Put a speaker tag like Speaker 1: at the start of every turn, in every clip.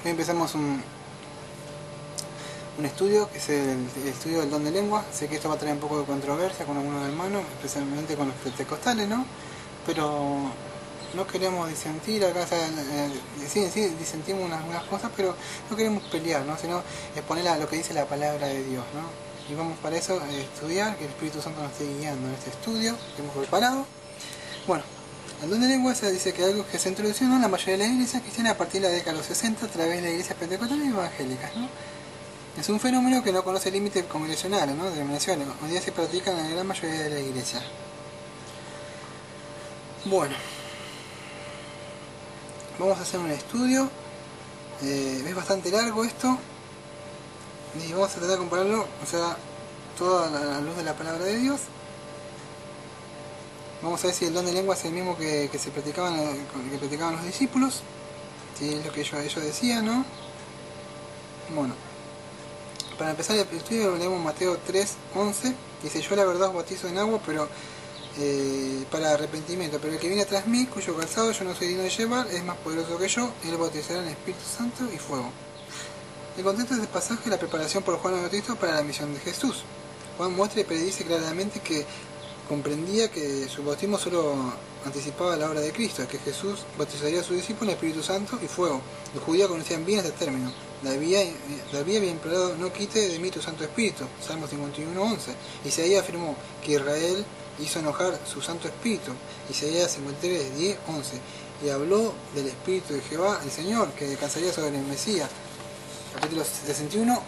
Speaker 1: Hoy empezamos un estudio, que es el estudio del don de lengua. Sé que esto va a traer un poco de controversia con algunos hermanos, especialmente con los pentecostales, ¿no? Pero no queremos disentir acá, o sea, sí disentimos unas cosas, pero no queremos pelear, ¿no? Sino exponer a lo que dice la palabra de Dios, ¿no? Y vamos para eso a estudiar, que el Espíritu Santo nos esté guiando en este estudio que hemos preparado. Bueno, el don de lengua se dice que algo que se introdujo en la mayoría de las iglesias cristianas a partir de la década de los 60 a través de las iglesias pentecostales y evangélicas, ¿no? Es un fenómeno que no conoce límites congregacionales, ¿no? Denominaciones. Hoy día se practica en la gran mayoría de las iglesias. Bueno, vamos a hacer un estudio. Es bastante largo esto. Y vamos a tratar de compararlo, o sea, toda la luz de la palabra de Dios. Vamos a ver si el don de lengua es el mismo que practicaban los discípulos. Si es lo que ellos decían, ¿no? Bueno. Para empezar el estudio leemos Mateo 3:11, dice: yo la verdad os bautizo en agua, pero para arrepentimiento, pero el que viene tras mí, cuyo calzado yo no soy digno de llevar, es más poderoso que yo, él bautizará en Espíritu Santo y fuego. El contexto de este pasaje es la preparación por Juan el Bautista para la misión de Jesús. Juan muestra y predice claramente que comprendía que su bautismo solo anticipaba la obra de Cristo, que Jesús bautizaría a sus discípulos en Espíritu Santo y fuego. Los judíos conocían bien este término. David había implorado: no quite de mí tu Santo Espíritu, Salmo 51:11. Isaías afirmó que Israel hizo enojar su Santo Espíritu, Isaías 53:10-11. Y habló del Espíritu de Jehová, el Señor, que descansaría sobre el Mesías, capítulo 61:1.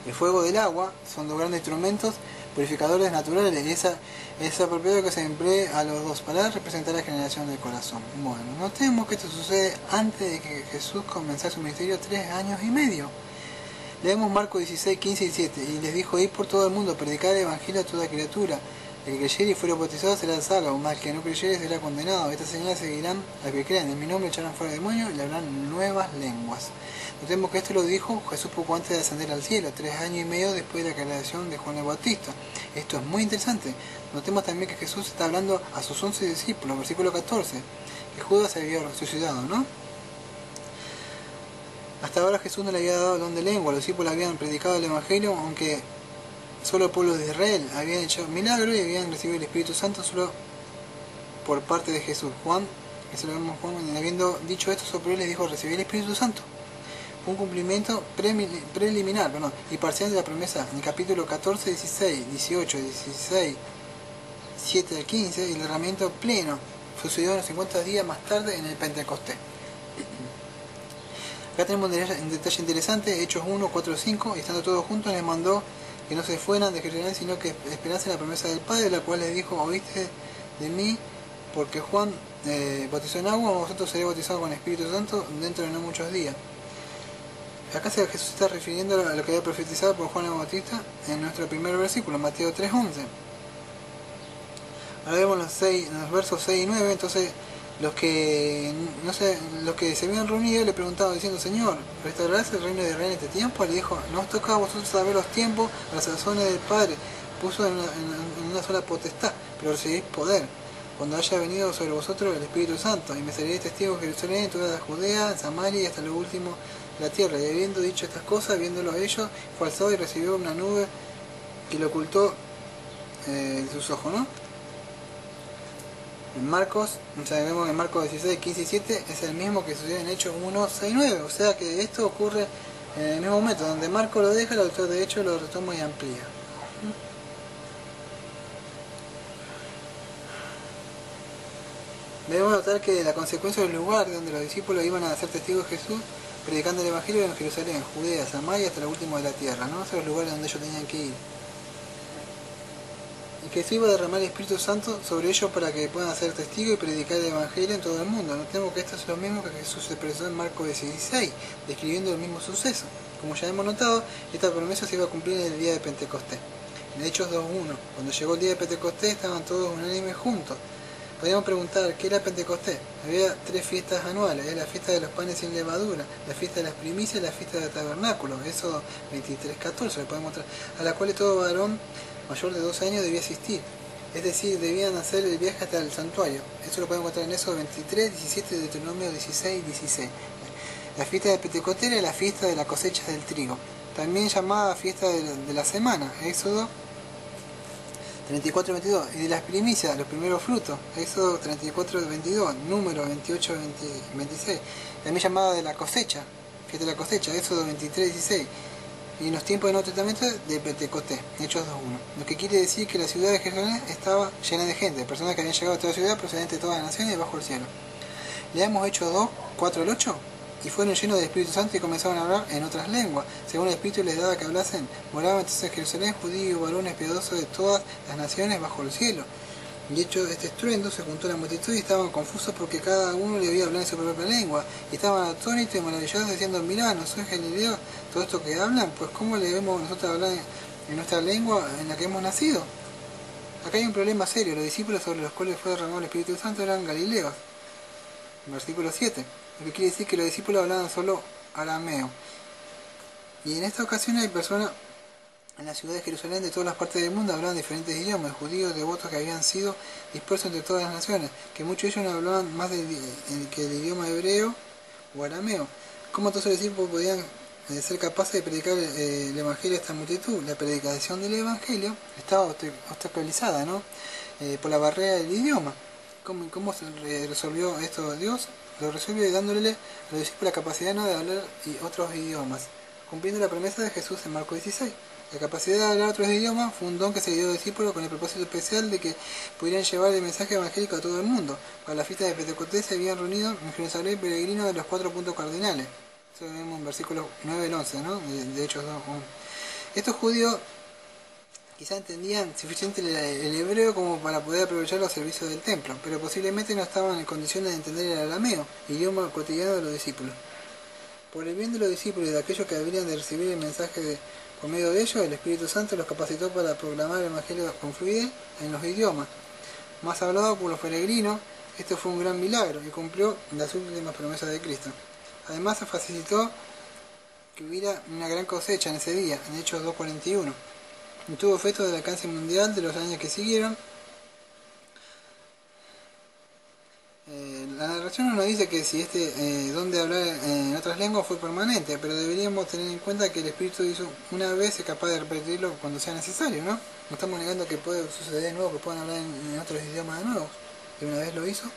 Speaker 1: El fuego del agua son dos grandes instrumentos purificadores naturales, y es apropiado que se emplee a los dos para representar la generación del corazón. Bueno, notemos que esto sucede antes de que Jesús comenzara su ministerio, 3 años y medio. Leemos Marcos 16, 15 y 17. Y les dijo: id por todo el mundo, predicar el evangelio a toda criatura. El que creyere y fuere bautizado será salvo, mas el que no creyere será condenado. Estas señales seguirán al que crean. En mi nombre echarán fuera demonios y le hablarán nuevas lenguas. Notemos que esto lo dijo Jesús poco antes de ascender al cielo, 3 años y medio después de la declaración de Juan el Bautista. Esto es muy interesante. Notemos también que Jesús está hablando a sus 11 discípulos, versículo 14, que Judas se había resucitado, ¿no? Hasta ahora Jesús no le había dado el don de lengua, los discípulos habían predicado el evangelio, aunque solo el pueblo de Israel habían hecho milagros y habían recibido el Espíritu Santo solo por parte de Jesús. Juan, habiendo dicho esto sobre él, les dijo: recibí el Espíritu Santo. Fue un cumplimiento preliminar y parcial de la promesa en el capítulo 14, 16, 18, 16, 7 al 15, y el derramamiento pleno sucedió unos 50 días más tarde en el Pentecostés. Acá tenemos un detalle interesante: Hechos 1, 4, 5, y estando todos juntos les mandó que no se fueran de Jerusalén, sino que esperasen la promesa del Padre, la cual les dijo: oíste de mí, porque Juan bautizó en agua, vosotros seréis bautizados con el Espíritu Santo dentro de no muchos días. Acá Jesús se está refiriendo a lo que había profetizado por Juan el Bautista en nuestro primer versículo, Mateo 3:11. Ahora vemos los versos 6 y 9. Entonces los que se habían reunido le preguntaban diciendo: Señor, ¿restaurarás el reino de Israel en este tiempo? Le dijo: no os toca a vosotros saber los tiempos, las razones del Padre puso en una sola potestad, pero recibiréis poder cuando haya venido sobre vosotros el Espíritu Santo, y me seréis testigos en Jerusalén, en toda la Judea, en Samaria y hasta lo último de la tierra. Y habiendo dicho estas cosas, viéndolo ellos, fue alzado y recibió una nube que lo ocultó de sus ojos, ¿no? En Marcos, vemos que en Marcos 16, 15 y 7 es el mismo que sucede en Hechos 1, 6 y 9. O sea que esto ocurre en el mismo momento. Donde Marcos lo deja, el autor de Hechos lo retoma y amplía. Debemos notar que la consecuencia del lugar donde los discípulos iban a ser testigos de Jesús, predicando el Evangelio, en Jerusalén, Judea, Samaria, hasta lo último de la tierra, ¿no? Esos son los lugares donde ellos tenían que ir. Y que Jesús iba a derramar el Espíritu Santo sobre ellos para que puedan ser testigos y predicar el Evangelio en todo el mundo. Notemos que esto es lo mismo que Jesús expresó en Marcos 16, describiendo el mismo suceso. Como ya hemos notado, esta promesa se iba a cumplir en el día de Pentecostés. En Hechos 2.1, cuando llegó el día de Pentecostés, estaban todos unánimes juntos. Podríamos preguntar: ¿qué era Pentecostés? Había 3 fiestas anuales: la fiesta de los panes sin levadura, la fiesta de las primicias y la fiesta del tabernáculo, eso 23:14, le podemos mostrar, a la cual todo varón mayor de 12 años debía asistir, es decir, debían hacer el viaje hasta el santuario. Eso lo podemos encontrar en Éxodo 23, 17 y Deuteronomio 16, 16. La fiesta de Pentecostés era la fiesta de la cosecha del trigo, también llamada fiesta de la semana, Éxodo 34-22, y de las primicias, los primeros frutos, Éxodo 34-22, número 28-26, también llamada de la cosecha, fiesta de la cosecha, Éxodo 23-16, y en los tiempos del Nuevo Testamento de Pentecostés, Hechos 2.1, lo que quiere decir que la ciudad de Jerusalén estaba llena de gente, personas que habían llegado a toda la ciudad procedentes de todas las naciones y bajo el cielo. Leamos Hechos 2, 4 al 8. Y fueron llenos del Espíritu Santo y comenzaron a hablar en otras lenguas, según el Espíritu les daba que hablasen. Moraban entonces en Jerusalén judíos, varones piadosos de todas las naciones bajo el cielo. Y hecho este estruendo, se juntó la multitud y estaban confusos porque cada uno le había hablado en su propia lengua. Y estaban atónitos y maravillados diciendo, mirá, ¿no sois galileos todo esto que hablan? Pues ¿cómo le vemos nosotros hablar en nuestra lengua en la que hemos nacido? Acá hay un problema serio. Los discípulos sobre los cuales fue derramado el Espíritu Santo eran galileos. Versículo 7. Lo que quiere decir que los discípulos hablaban solo arameo. Y en esta ocasión hay personas en la ciudad de Jerusalén de todas las partes del mundo hablaban diferentes idiomas, judíos devotos que habían sido dispersos entre todas las naciones, que muchos de ellos no hablaban más que el idioma hebreo o arameo. ¿Cómo entonces los discípulos podían ser capaces de predicar el evangelio a esta multitud? La predicación del evangelio estaba obstaculizada, ¿no? Por la barrera del idioma. ¿Cómo se resolvió esto Dios? Lo resuelve dándole a los discípulos la capacidad, ¿no?, de hablar otros idiomas, cumpliendo la promesa de Jesús en Marcos 16. La capacidad de hablar otros idiomas fue un don que se dio a los discípulos con el propósito especial de que pudieran llevar el mensaje evangélico a todo el mundo. Para la fiesta de Pentecostés se habían reunido en Jerusalén peregrinos de los 4 puntos cardinales. Eso lo vemos en versículos 9 al 11, ¿no? De Hechos 2. Estos judíos quizá entendían suficiente el hebreo como para poder aprovechar los servicios del templo, pero posiblemente no estaban en condiciones de entender el arameo, idioma cotidiano de los discípulos. Por el bien de los discípulos y de aquellos que habrían de recibir el mensaje por medio de ellos, el Espíritu Santo los capacitó para proclamar el Evangelio con fluidez en los idiomas más hablados por los peregrinos. Esto fue un gran milagro y cumplió las últimas promesas de Cristo. Además se facilitó que hubiera una gran cosecha en ese día, en Hechos 2.41. Y tuvo efecto del alcance mundial de los años que siguieron. La narración no nos dice que si este don de hablar en otras lenguas fue permanente, pero deberíamos tener en cuenta que el Espíritu hizo una vez es capaz de repetirlo cuando sea necesario, ¿no? No estamos negando que puede suceder de nuevo, que puedan hablar en otros idiomas de nuevo, que una vez lo hizo.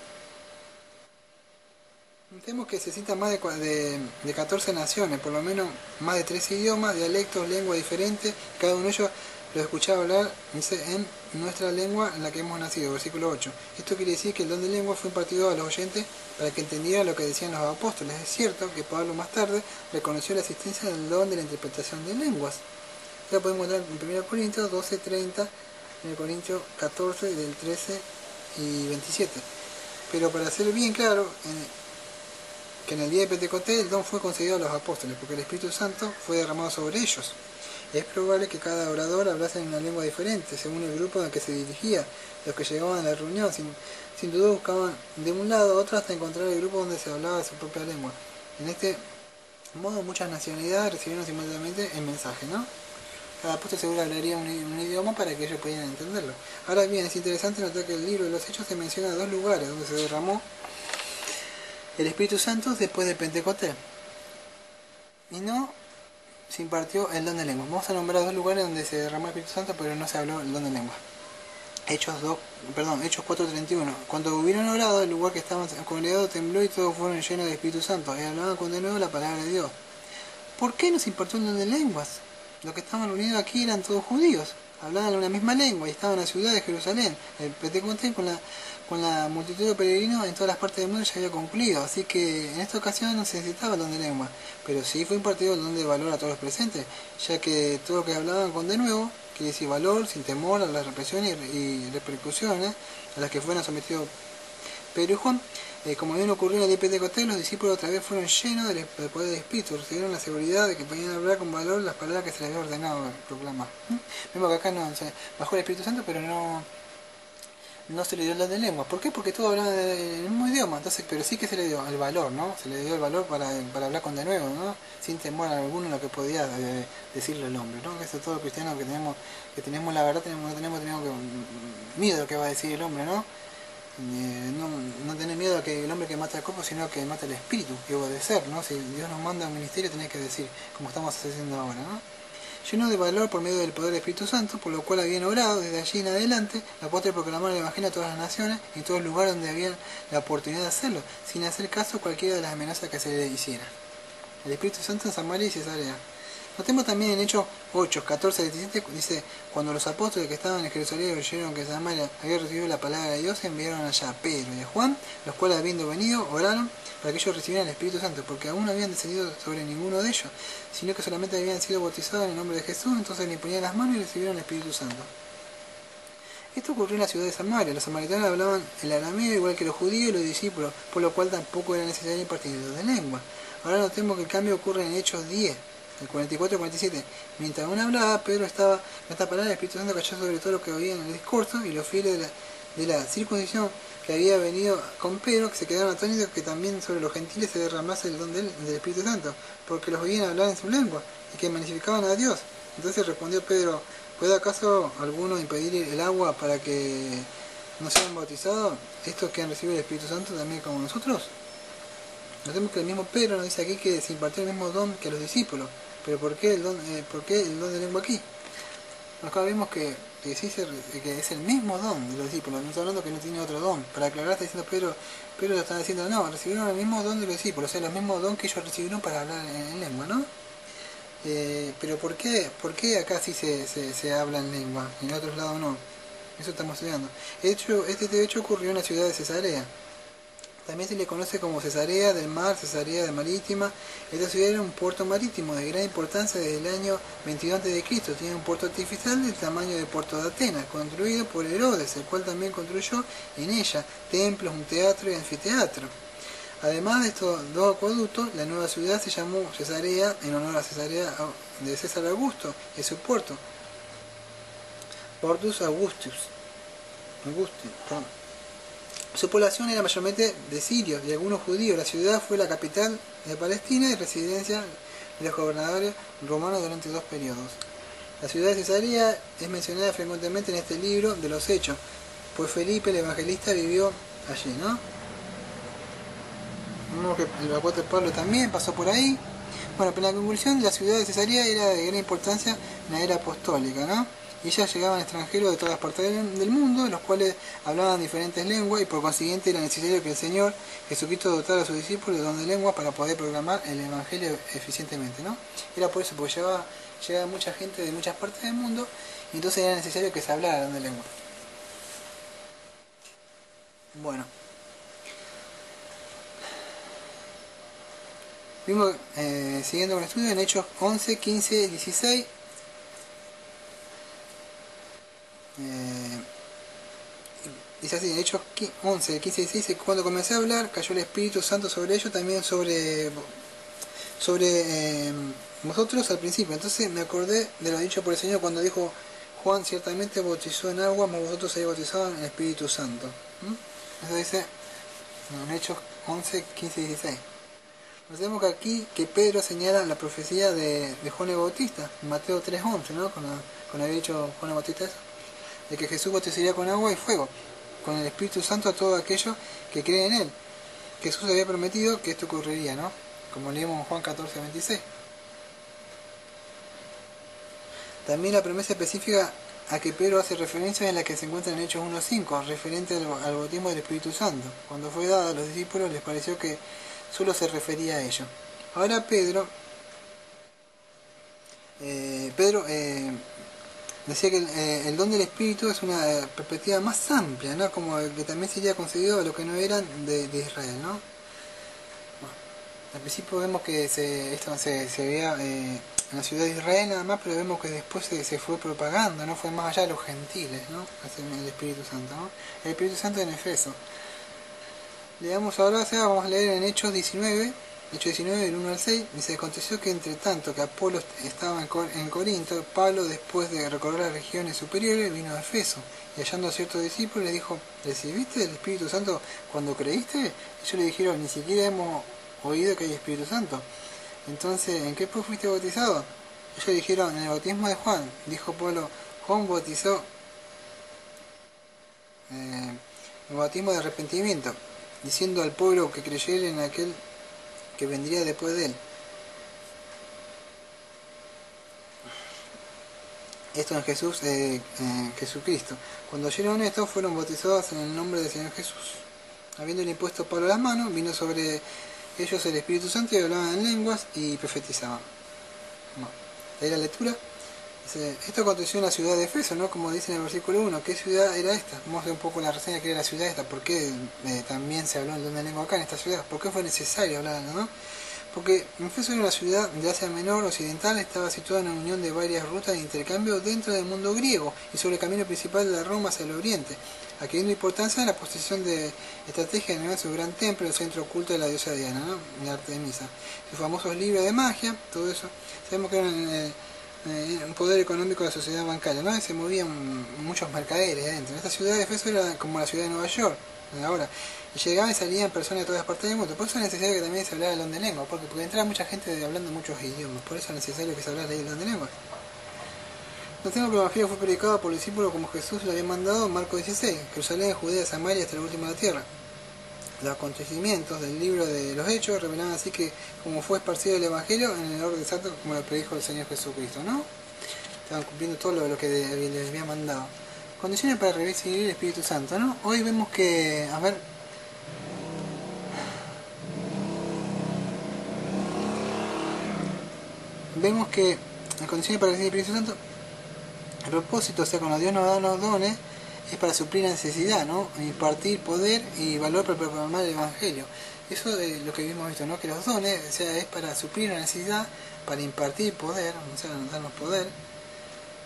Speaker 1: Notemos que se citan más de 14 naciones, por lo menos más de 3 idiomas, dialectos, lenguas diferentes, cada uno de ellos lo escuchaba hablar, dice, en nuestra lengua en la que hemos nacido, versículo 8. Esto quiere decir que el don de lengua fue impartido a los oyentes para que entendieran lo que decían los apóstoles. Es cierto que Pablo más tarde reconoció la existencia del don de la interpretación de lenguas. Ya podemos ver en 1 Corintios 12:30, en Corintios 14, del 13 y 27. Pero para ser bien claro, que en el día de Pentecostés el don fue concedido a los apóstoles, porque el Espíritu Santo fue derramado sobre ellos. Es probable que cada orador hablase en una lengua diferente, según el grupo al que se dirigía. Los que llegaban a la reunión, sin duda buscaban de un lado a otro hasta encontrar el grupo donde se hablaba su propia lengua. En este modo, muchas nacionalidades recibieron simultáneamente el mensaje, ¿no? Cada apóstol seguro hablaría un idioma para que ellos pudieran entenderlo. Ahora bien, es interesante notar que en el libro de los Hechos se menciona 2 lugares donde se derramó el Espíritu Santo después del Pentecostés. Y no se impartió el don de lengua. Vamos a nombrar 2 lugares donde se derramó el Espíritu Santo, pero no se habló el don de lengua. Hechos 4:31. Cuando hubieron orado, el lugar que estaban congregados tembló y todos fueron llenos del Espíritu Santo y hablaban con de nuevo la palabra de Dios. ¿Por qué no se impartió el don de lenguas? Los que estaban reunidos aquí eran todos judíos, hablaban una misma lengua y estaban en la ciudad de Jerusalén. El Pentecostés con la multitud de peregrinos en todas las partes del mundo ya había concluido, así que en esta ocasión no se necesitaba el don de lengua, pero sí fue impartido el don de valor a todos los presentes, ya que todo lo que hablaban con de nuevo, quiere decir valor, sin temor a las represiones y repercusiones a las que fueron sometidos Pedro y Juan. Como bien ocurrió en el día de Pentecostés, los discípulos otra vez fueron llenos del poder del Espíritu, recibieron la seguridad de que podían hablar con valor las palabras que se les había ordenado proclamar. Vemos que acá no se bajó el Espíritu Santo, pero no se le dio el don de lengua. ¿Por qué? Porque todos hablaban el mismo idioma, entonces, pero sí que se le dio el valor, ¿no? Se le dio el valor para hablar con de nuevo, ¿no? Sin temor a alguno lo que podía decirle el hombre, ¿no? Que eso es todo cristiano que tenemos la verdad, no tenemos miedo de lo que va a decir el hombre, ¿no? no tener miedo a que el hombre que mata el cuerpo, sino que mata el espíritu, que obedecer, ¿no? Si Dios nos manda a un ministerio, tenés que decir, como estamos haciendo ahora, ¿no? Lleno de valor por medio del poder del Espíritu Santo, por lo cual habían orado desde allí en adelante, los apóstoles proclamaron el Evangelio a todas las naciones y en todos los lugares donde había la oportunidad de hacerlo, sin hacer caso a cualquiera de las amenazas que se le hiciera. El Espíritu Santo en Samaria y Cesarea. Notemos también en Hechos 8, 14, 17, dice, cuando los apóstoles que estaban en Jerusalén oyeron que Samaria había recibido la palabra de Dios, enviaron allá a Pedro y a Juan, los cuales habiendo venido, oraron para que ellos recibieran el Espíritu Santo, porque aún no habían descendido sobre ninguno de ellos, sino que solamente habían sido bautizados en el nombre de Jesús, entonces le imponían las manos y recibieron el Espíritu Santo. Esto ocurrió en la ciudad de Samaria. Los samaritanos hablaban el arameo igual que los judíos y los discípulos, por lo cual tampoco era necesario impartir de lengua. Ahora notemos que el cambio ocurre en Hechos 10, el 44 y 47. Mientras aún hablaba, Pedro estaba, en esta palabra, el Espíritu Santo cayó sobre todo lo que oían en el discurso, y los fieles de la circuncisión que había venido con Pedro, que se quedaron atónitos que también sobre los gentiles se derramase el don del Espíritu Santo, porque los oían hablar en su lengua, y que magnificaban a Dios. Entonces respondió Pedro, ¿puede acaso alguno impedir el agua para que no sean bautizados estos que han recibido el Espíritu Santo también como nosotros? Notemos que el mismo Pedro nos dice aquí que se impartió el mismo don que a los discípulos. Pero ¿por qué el don de lengua aquí? Acá vemos que es el mismo don de los discípulos. No está hablando que no tiene otro don. Para aclarar está diciendo Pedro está diciendo no, recibieron el mismo don de los discípulos, o sea, el mismo don que ellos recibieron para hablar en lengua, ¿no? Pero ¿por qué acá sí se habla en lengua y en otros lados no? Eso estamos estudiando. De hecho ocurrió en la ciudad de Cesarea. También se le conoce como Cesarea del Mar, Cesarea de Marítima. Esta ciudad era un puerto marítimo de gran importancia desde el año 22 a.C. Tiene un puerto artificial del tamaño del puerto de Atenas, construido por Herodes, el cual también construyó en ella templos, un teatro y anfiteatro. Además de estos dos acueductos, la nueva ciudad se llamó Cesarea en honor a Cesarea de César Augusto y su puerto, Portus Augustus. Su población era mayormente de sirios y algunos judíos. La ciudad fue la capital de Palestina y residencia de los gobernadores romanos durante 2 periodos. La ciudad de Cesarea es mencionada frecuentemente en este libro de los Hechos, pues Felipe el Evangelista vivió allí, ¿no? Vemos que el apóstol Pablo también pasó por ahí. Bueno, pero en la conclusión, la ciudad de Cesarea era de gran importancia en la era apostólica, ¿no? Y ya llegaban extranjeros de todas partes del mundo, los cuales hablaban diferentes lenguas, y por consiguiente era necesario que el Señor Jesucristo dotara a sus discípulos de don de lengua para poder proclamar el Evangelio eficientemente, ¿no? Era por eso, porque llegaba mucha gente de muchas partes del mundo, y entonces era necesario que se hablara don de lengua. Bueno. Vimos, siguiendo con el estudio, en Hechos 11, 15, 16. Dice así, en Hechos 11, 15 y 16, cuando comencé a hablar, cayó el Espíritu Santo sobre ellos, también sobre vosotros al principio. Entonces me acordé de lo dicho por el Señor cuando dijo, Juan ciertamente bautizó en agua, mas vosotros habéis bautizado en el Espíritu Santo. Eso dice en Hechos 11, 15 y 16. Notemos que aquí que Pedro señala la profecía de Juan el Bautista, en Mateo 3:11, ¿no? Cuando había dicho Juan el Bautista eso, de que Jesús bautizaría con agua y fuego, con el Espíritu Santo a todos aquellos que creen en él. Jesús había prometido que esto ocurriría, ¿no? Como leemos en Juan 14:26. También la promesa específica a que Pedro hace referencia es la que se encuentra en Hechos 1:5, referente al bautismo del Espíritu Santo. Cuando fue dada a los discípulos les pareció que solo se refería a ello. Ahora Pedro decía que el don del Espíritu es una perspectiva más amplia, ¿no? Como el que también sería concedido a los que no eran de Israel, ¿no? Bueno, al principio vemos que esto se veía en la ciudad de Israel nada más, pero vemos que después se fue propagando, ¿no? Fue más allá de los gentiles, ¿no? El Espíritu Santo, ¿no? El Espíritu Santo en Efeso. Leamos ahora, vamos a leer en Hechos 19, del 1 al 6, dice, aconteció que entre tanto que Apolo estaba en Corinto, Pablo, después de recorrer las regiones superiores, vino a Efeso, y hallando a ciertos discípulos le dijo, ¿recibiste el Espíritu Santo cuando creíste? Ellos le dijeron, ni siquiera hemos oído que hay Espíritu Santo. Entonces, ¿en qué pues fuiste bautizado? Ellos dijeron, en el bautismo de Juan. Dijo Pablo, Juan bautizó el bautismo de arrepentimiento, diciendo al pueblo que creyera en aquel que vendría después de él. Esto en Jesús, Jesucristo. Cuando oyeron esto, fueron bautizados en el nombre del Señor Jesús. Habiéndole impuesto Pablo las manos, vino sobre ellos el Espíritu Santo y hablaban en lenguas y profetizaban. Bueno, ahí la lectura. Dice, esto aconteció en la ciudad de Efeso, ¿no? Como dice en el versículo 1. ¿Qué ciudad era esta? Vamos a ver un poco la reseña que era la ciudad esta. ¿Por qué también se habló en una lengua acá en esta ciudad? ¿Por qué fue necesario hablar, no? Porque Éfeso era una ciudad de Asia Menor occidental, estaba situada en la unión de varias rutas de intercambio dentro del mundo griego y sobre el camino principal de Roma hacia el oriente, adquiriendo importancia la posición de estrategia de su gran templo, el centro oculto de la diosa Diana, ¿no? De Artemisa. Sus famosos libros de magia, todo eso, sabemos que eran un poder económico de la sociedad bancaria, ¿no? Y se movían muchos mercaderes dentro. Esta ciudad de Éfeso era como la ciudad de Nueva York, ahora. Y llegaban y salían personas de todas partes del mundo. Por eso es necesario que también se hablara el don de lengua, porque entraba mucha gente hablando muchos idiomas. Por eso es necesario que se hablara el don de lengua. Notemos que el Evangelio fue predicado por los discípulos como Jesús lo había mandado en Marcos 16, Jerusalén, Judea, Samaria hasta la última de la tierra. Los acontecimientos del libro de los Hechos revelaban así que como fue esparcido el Evangelio en el orden exacto como lo predijo el Señor Jesucristo, ¿no? Estaban cumpliendo todo lo que les había mandado. Condiciones para recibir el Espíritu Santo, ¿no? Hoy vemos que, a ver, vemos que las condiciones para recibir el Espíritu Santo, el propósito, o sea, cuando Dios nos da los dones, es para suplir la necesidad, ¿no? Impartir poder y valor para proclamar el Evangelio. Eso es lo que hemos visto, ¿no? Que los dones, o sea, es para suplir la necesidad, para impartir poder, o sea, darnos poder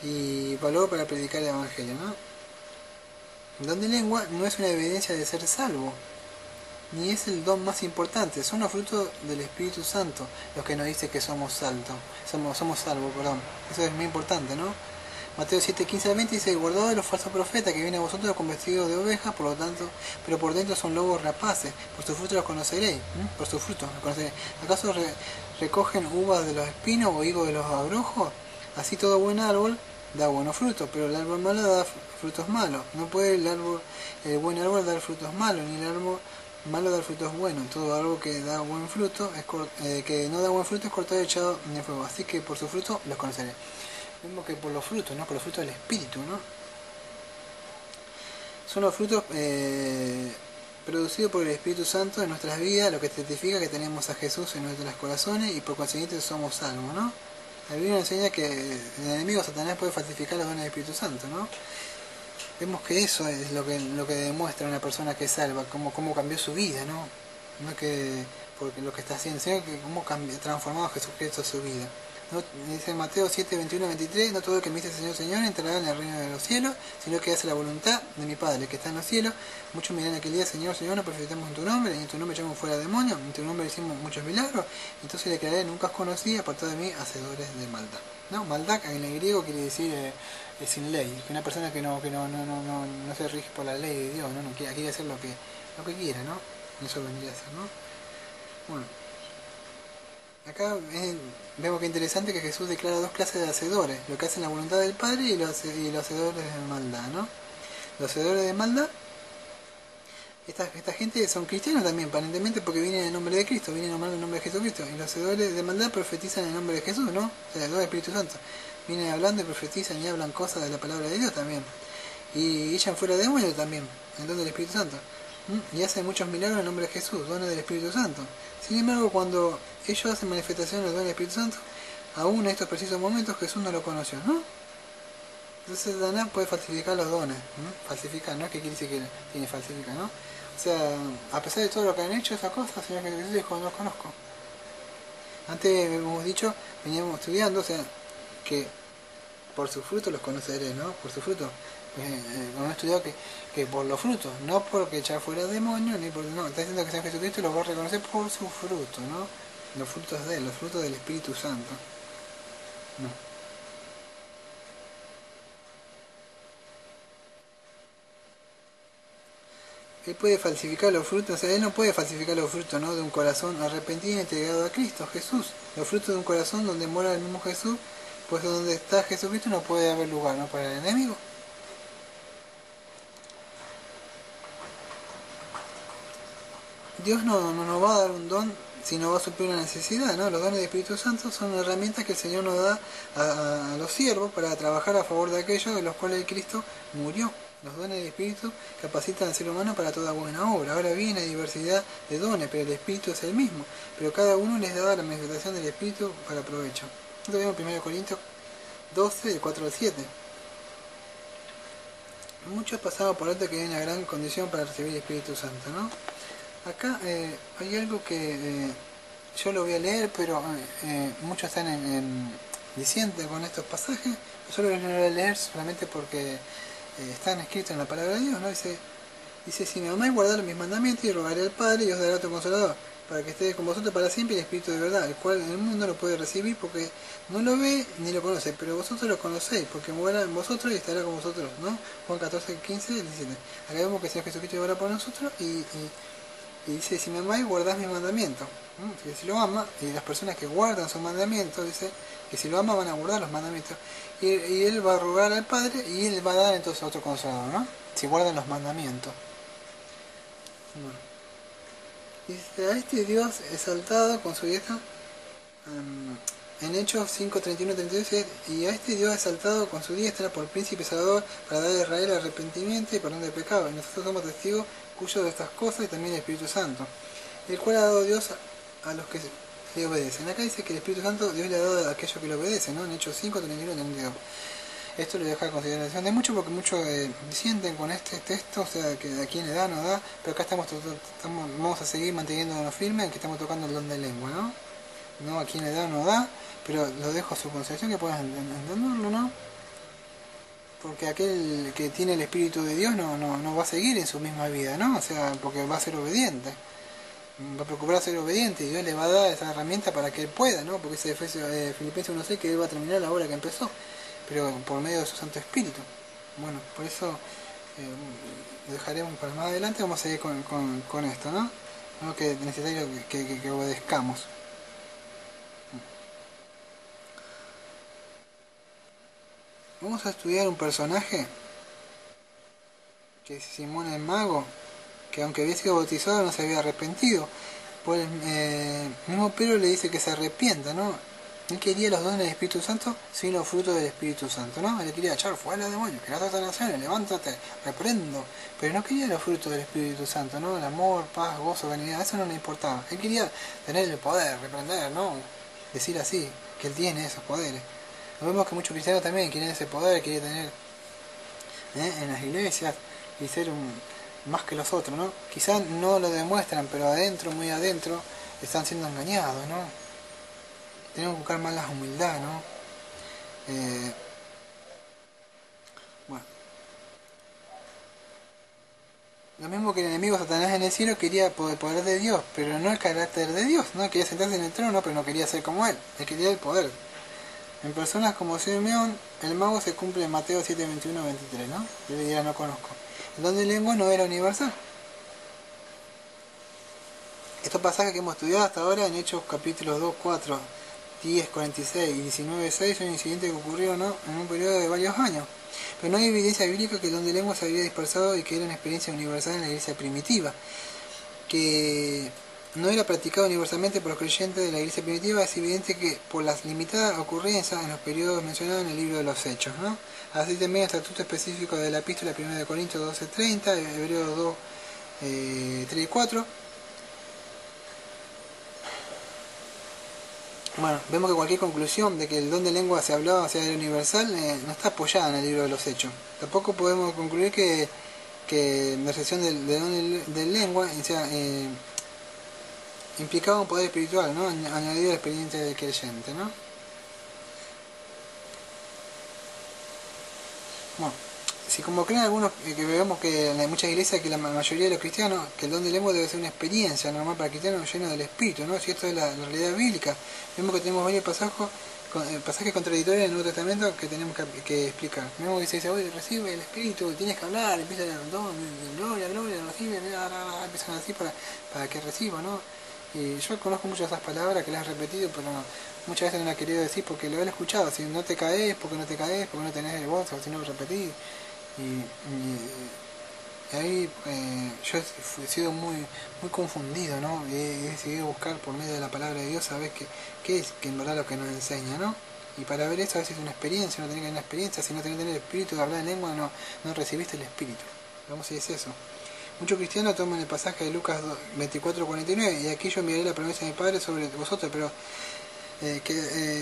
Speaker 1: y valor para predicar el Evangelio, ¿no? El don de lengua no es una evidencia de ser salvo, ni es el don más importante, son los frutos del Espíritu Santo los que nos dice que somos salvos, perdón. Eso es muy importante, ¿no? Mateo 7, 15 al 20 dice, guardado de los falsos profetas que vienen a vosotros con vestidos de ovejas, por lo tanto, pero por dentro son lobos rapaces, por sus frutos los conoceréis, por sus frutos los conoceréis. ¿Acaso recogen uvas de los espinos o higos de los abrojos? Así todo buen árbol da buenos frutos, pero el árbol malo da frutos malos. No puede el buen árbol dar frutos malos, ni el árbol malo dar frutos buenos. Todo árbol que da buen fruto que no da buen fruto es cortado y echado en el fuego. Así que por su fruto los conoceré. Vemos que por los frutos, ¿no? Por los frutos del Espíritu, ¿no? Son los frutos producidos por el Espíritu Santo en nuestras vidas, lo que certifica que tenemos a Jesús en nuestros corazones y por consiguiente somos salvos, ¿no? La Biblia nos enseña que el enemigo Satanás puede falsificar los dones del Espíritu Santo, ¿no? Vemos que eso es lo que demuestra una persona que es salva, cómo cambió su vida, ¿no? No es que porque lo que está haciendo, sino que cómo transformado Jesucristo su vida. ¿No? Dice Mateo 7, 21, 23, no todo el que me dice Señor, Señor entrará en el reino de los cielos, sino que hace la voluntad de mi Padre que está en los cielos. Muchos me dirán aquel día, Señor, Señor, no profetamos en tu nombre, y en tu nombre echamos fuera demonios, en tu nombre hicimos muchos milagros, entonces le declararé, nunca os conocí, apartado de mí, hacedores de maldad. ¿No? Maldad en el griego quiere decir sin ley, que una persona que no se rige por la ley de Dios, no quiere hacer lo que quiera, ¿no? Eso vendría a ser, ¿no? Bueno. Acá vemos que es interesante que Jesús declara dos clases de hacedores, lo que hacen la voluntad del Padre y los hacedores de maldad, ¿no? Los hacedores de maldad, esta gente son cristianos también, aparentemente porque vienen en el nombre de Cristo, vienen nombrando el nombre de Jesucristo, y los hacedores de maldad profetizan en el nombre de Jesús, ¿no? O sea, el don del Espíritu Santo. Vienen hablando y profetizan y hablan cosas de la palabra de Dios también. Y echan fuera demonios también, el don del Espíritu Santo. Y hacen muchos milagros en el nombre de Jesús, dones del Espíritu Santo. Sin embargo, cuando ellos hacen manifestación del don del Espíritu Santo, aún en estos precisos momentos Jesús no lo conoció, ¿no? Entonces Satanás puede falsificar los dones, ¿no? Falsificar, ¿no? ¿Qué quiere decir que tiene falsificar, no? O sea, a pesar de todo lo que han hecho esas cosas, el Señor Jesús dijo, no los conozco. Antes hemos dicho, veníamos estudiando, o sea, que por sus frutos los conoceré, ¿no? Por sus frutos. Hemos estudiado que por los frutos, no porque echar fuera demonios, ni por... No, está diciendo que San Jesucristo los va a reconocer por sus frutos, ¿no? Los frutos de él, los frutos del Espíritu Santo. No. Él puede falsificar los frutos, o sea, él no puede falsificar los frutos, ¿no? De un corazón arrepentido y entregado a Cristo, Jesús. Los frutos de un corazón donde mora el mismo Jesús, pues donde está Jesucristo no puede haber lugar, ¿no? Para el enemigo. Dios no nos va a dar un don si no va a suplir una necesidad, ¿no? Los dones del Espíritu Santo son herramientas que el Señor nos da a los siervos para trabajar a favor de aquellos de los cuales Cristo murió. Los dones del Espíritu capacitan al ser humano para toda buena obra. Ahora bien, hay diversidad de dones, pero el Espíritu es el mismo. Pero cada uno les da la manifestación del Espíritu para provecho. Esto vemos en 1 Corintios 12, del 4 al 7. Muchos pasamos por alto que hay una gran condición para recibir el Espíritu Santo, ¿no? Acá hay algo que yo lo voy a leer, pero muchos están en diciendo con estos pasajes. Yo lo voy a leer solamente porque están escritos en la palabra de Dios, ¿no? Dice, si me amáis, guardad mis mandamientos y rogaré al Padre y os dará otro consolador, para que esté con vosotros para siempre el Espíritu de verdad, el cual el mundo no lo puede recibir porque no lo ve ni lo conoce, pero vosotros lo conocéis, porque morará en vosotros y estará con vosotros, ¿no? Juan 14, 15, 17. Acá vemos que el Señor Jesucristo orará por nosotros y dice, si me amáis, guardad mis mandamientos. Que si lo ama, y las personas que guardan sus mandamientos, dice que si lo ama van a guardar los mandamientos. Y él va a rogar al Padre y él va a dar entonces otro consolador, ¿no? Si guardan los mandamientos. Bueno. Dice, a este Dios exaltado con su diestra, en Hechos 5, 31, 32, y a este Dios exaltado con su diestra por príncipe salvador para dar a Israel arrepentimiento y perdón de pecado. Y nosotros somos testigos cuyos de estas cosas y también el Espíritu Santo, el cual ha dado Dios a los que le obedecen. Acá dice que el Espíritu Santo Dios le ha dado a aquellos que le obedecen, ¿no? En Hechos 5, 31, 32. Esto lo deja a consideración de mucho porque muchos disienten con este texto, o sea, que a quién le da, no da, pero acá vamos a seguir manteniéndonos firmes en que estamos tocando el don de lengua, ¿no? No a quién le da, no da, pero lo dejo a su consideración que puedan entenderlo, ¿no? Porque aquel que tiene el Espíritu de Dios no va a seguir en su misma vida, ¿no? O sea, porque va a ser obediente. Va a procurar ser obediente y Dios le va a dar esa herramienta para que él pueda, ¿no? Porque dice Filipenses 1.6 que él va a terminar la obra que empezó, pero por medio de su Santo Espíritu. Bueno, por eso lo dejaremos para más adelante. Vamos a seguir con esto, ¿no? ¿No? Que es necesario que obedezcamos. Vamos a estudiar un personaje que es Simón el Mago, que aunque había sido bautizado no se había arrepentido. Pues mismo Pedro le dice que se arrepienta, ¿no? Él quería los dones del Espíritu Santo sin los frutos del Espíritu Santo, ¿no? Él quería echar fuera los demonios, que las otras naciones, levántate, reprendo. Pero no quería los frutos del Espíritu Santo, ¿no? El amor, paz, gozo, benignidad, eso no le importaba. Él quería tener el poder, reprender, ¿no? Decir así, que él tiene esos poderes. Vemos que muchos cristianos también quieren ese poder, quieren tener en las iglesias y ser más que los otros, ¿no? Quizás no lo demuestran, pero adentro, muy adentro, están siendo engañados, ¿no? Tenemos que buscar más la humildad, ¿no? Bueno. Lo mismo que el enemigo Satanás en el cielo quería el poder de Dios, pero no el carácter de Dios, ¿no? Quería sentarse en el trono, pero no quería ser como él quería el poder. En personas como Simeón, el mago se cumple en Mateo 7, 21, 23, ¿no? Yo diría no conozco. El don de lengua no era universal. Estos pasajes que hemos estudiado hasta ahora en Hechos capítulos 2, 4, 10, 46 y 19, 6 son incidentes que ocurrieron, ¿no? En un periodo de varios años. Pero no hay evidencia bíblica que el don de lengua se había dispersado y que era una experiencia universal en la iglesia primitiva. Que no era practicado universalmente por los creyentes de la iglesia primitiva, es evidente que por las limitadas ocurrencias en los periodos mencionados en el libro de los Hechos, ¿no? Así también el estatuto específico de la epístola 1 de Corintios 12:30, Hebreos 2, 3 y 4. Bueno, vemos que cualquier conclusión de que el don de lengua se hablaba, sea universal, no está apoyada en el libro de los Hechos. Tampoco podemos concluir que la recepción del don de lengua implicaba un poder espiritual, ¿no? Añadido a la experiencia del creyente, ¿no? Bueno, si como creen algunos que vemos que en muchas iglesias, que la mayoría de los cristianos, que el don de lengua debe ser una experiencia normal para cristianos lleno del Espíritu, ¿no? Si esto es la realidad bíblica, vemos que tenemos varios pasajes contradictorios en el Nuevo Testamento que tenemos que explicar. Vemos que se dice, oye, recibe el Espíritu, tienes que hablar, empieza el don, gloria, recibe, empiezan así para que reciba, ¿no? Y yo conozco muchas de esas palabras que las he repetido, pero muchas veces no las he querido decir porque lo he escuchado. Si no te caes, porque no te caes, porque no tenés el voz, si no lo repetís. ahí yo he sido muy confundido, ¿no? He decidido buscar por medio de la palabra de Dios, ¿sabes qué es que en verdad lo que nos enseña, ¿no? Y para ver eso a veces es una experiencia, no tenés que tener una experiencia, si no tenés que tener el espíritu de hablar en lengua, no recibiste el espíritu. Vamos, si es eso. Muchos cristianos toman el pasaje de Lucas 24:49, y aquí yo enviaré la promesa de mi Padre sobre vosotros, pero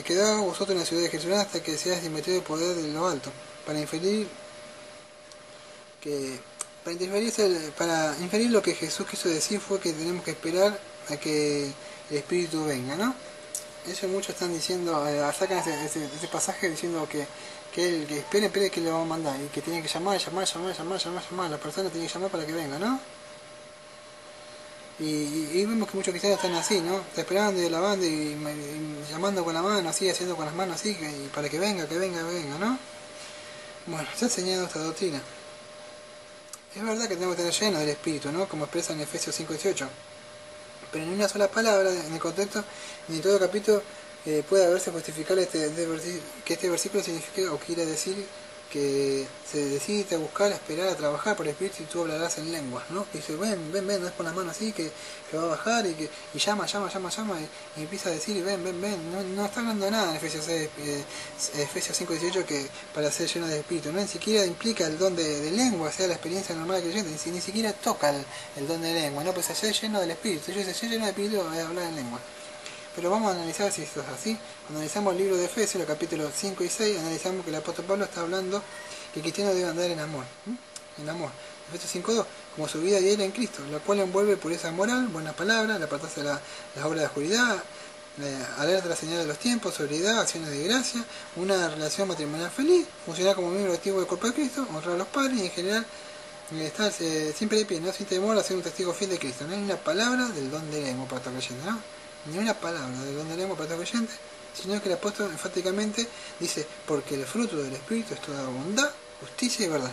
Speaker 1: quedaos vosotros en la ciudad de Jerusalén hasta que seas investido de poder de lo alto, para inferir que para inferir lo que Jesús quiso decir fue que tenemos que esperar a que el Espíritu venga, ¿no? Eso muchos están diciendo, sacan ese pasaje diciendo que el que espere que le va a mandar, y que tiene que llamar, la persona tiene que llamar para que venga, ¿no? Y vemos que muchos cristianos están así, ¿no? Está esperando y alabando y llamando con la mano, así, haciendo con las manos así, y para que venga, ¿no? Bueno, se ha enseñado esta doctrina. Es verdad que tenemos que tener lleno del Espíritu, ¿no? Como expresa en Efesios 5:18. Pero en una sola palabra, en el contexto, ni en todo el capítulo puede haberse justificado que este versículo significa o quiere decir que se decide a buscar, a esperar, a trabajar por el Espíritu y tú hablarás en lenguas, ¿no? Y dice, ven, no es con la mano así que va a bajar y llama y empieza a decir, ven, no está hablando de nada en Efesios 5:18 que para ser lleno del Espíritu, ¿no? Ni siquiera implica el don de lengua, sea la experiencia normal del creyente, ni siquiera toca el don de lengua, ¿no? Pues allá es lleno del Espíritu, yo dice, lleno del Espíritu voy a hablar en lengua. Pero vamos a analizar si esto es así. Cuando analizamos el libro de Efesios, los capítulos 5 y 6, analizamos que el apóstol Pablo está hablando que el cristiano debe andar en amor. En amor. Efesios 5:2, como su vida diaria en Cristo, la cual envuelve pureza moral, buena palabra, la apartarse de las obras de oscuridad, alerta a la señal de los tiempos, sobriedad, acciones de gracia, una relación matrimonial feliz, funcionar como miembro activo del cuerpo de Cristo, honrar a los padres y en general estar siempre de pie, ¿no? Sin temor a ser un testigo fiel de Cristo. No hay una palabra del don de lengua para estar creyendo, ¿no? Ni una palabra de don de lengua para estar creyente, sino que el apóstol enfáticamente dice, porque el fruto del Espíritu es toda bondad, justicia y verdad.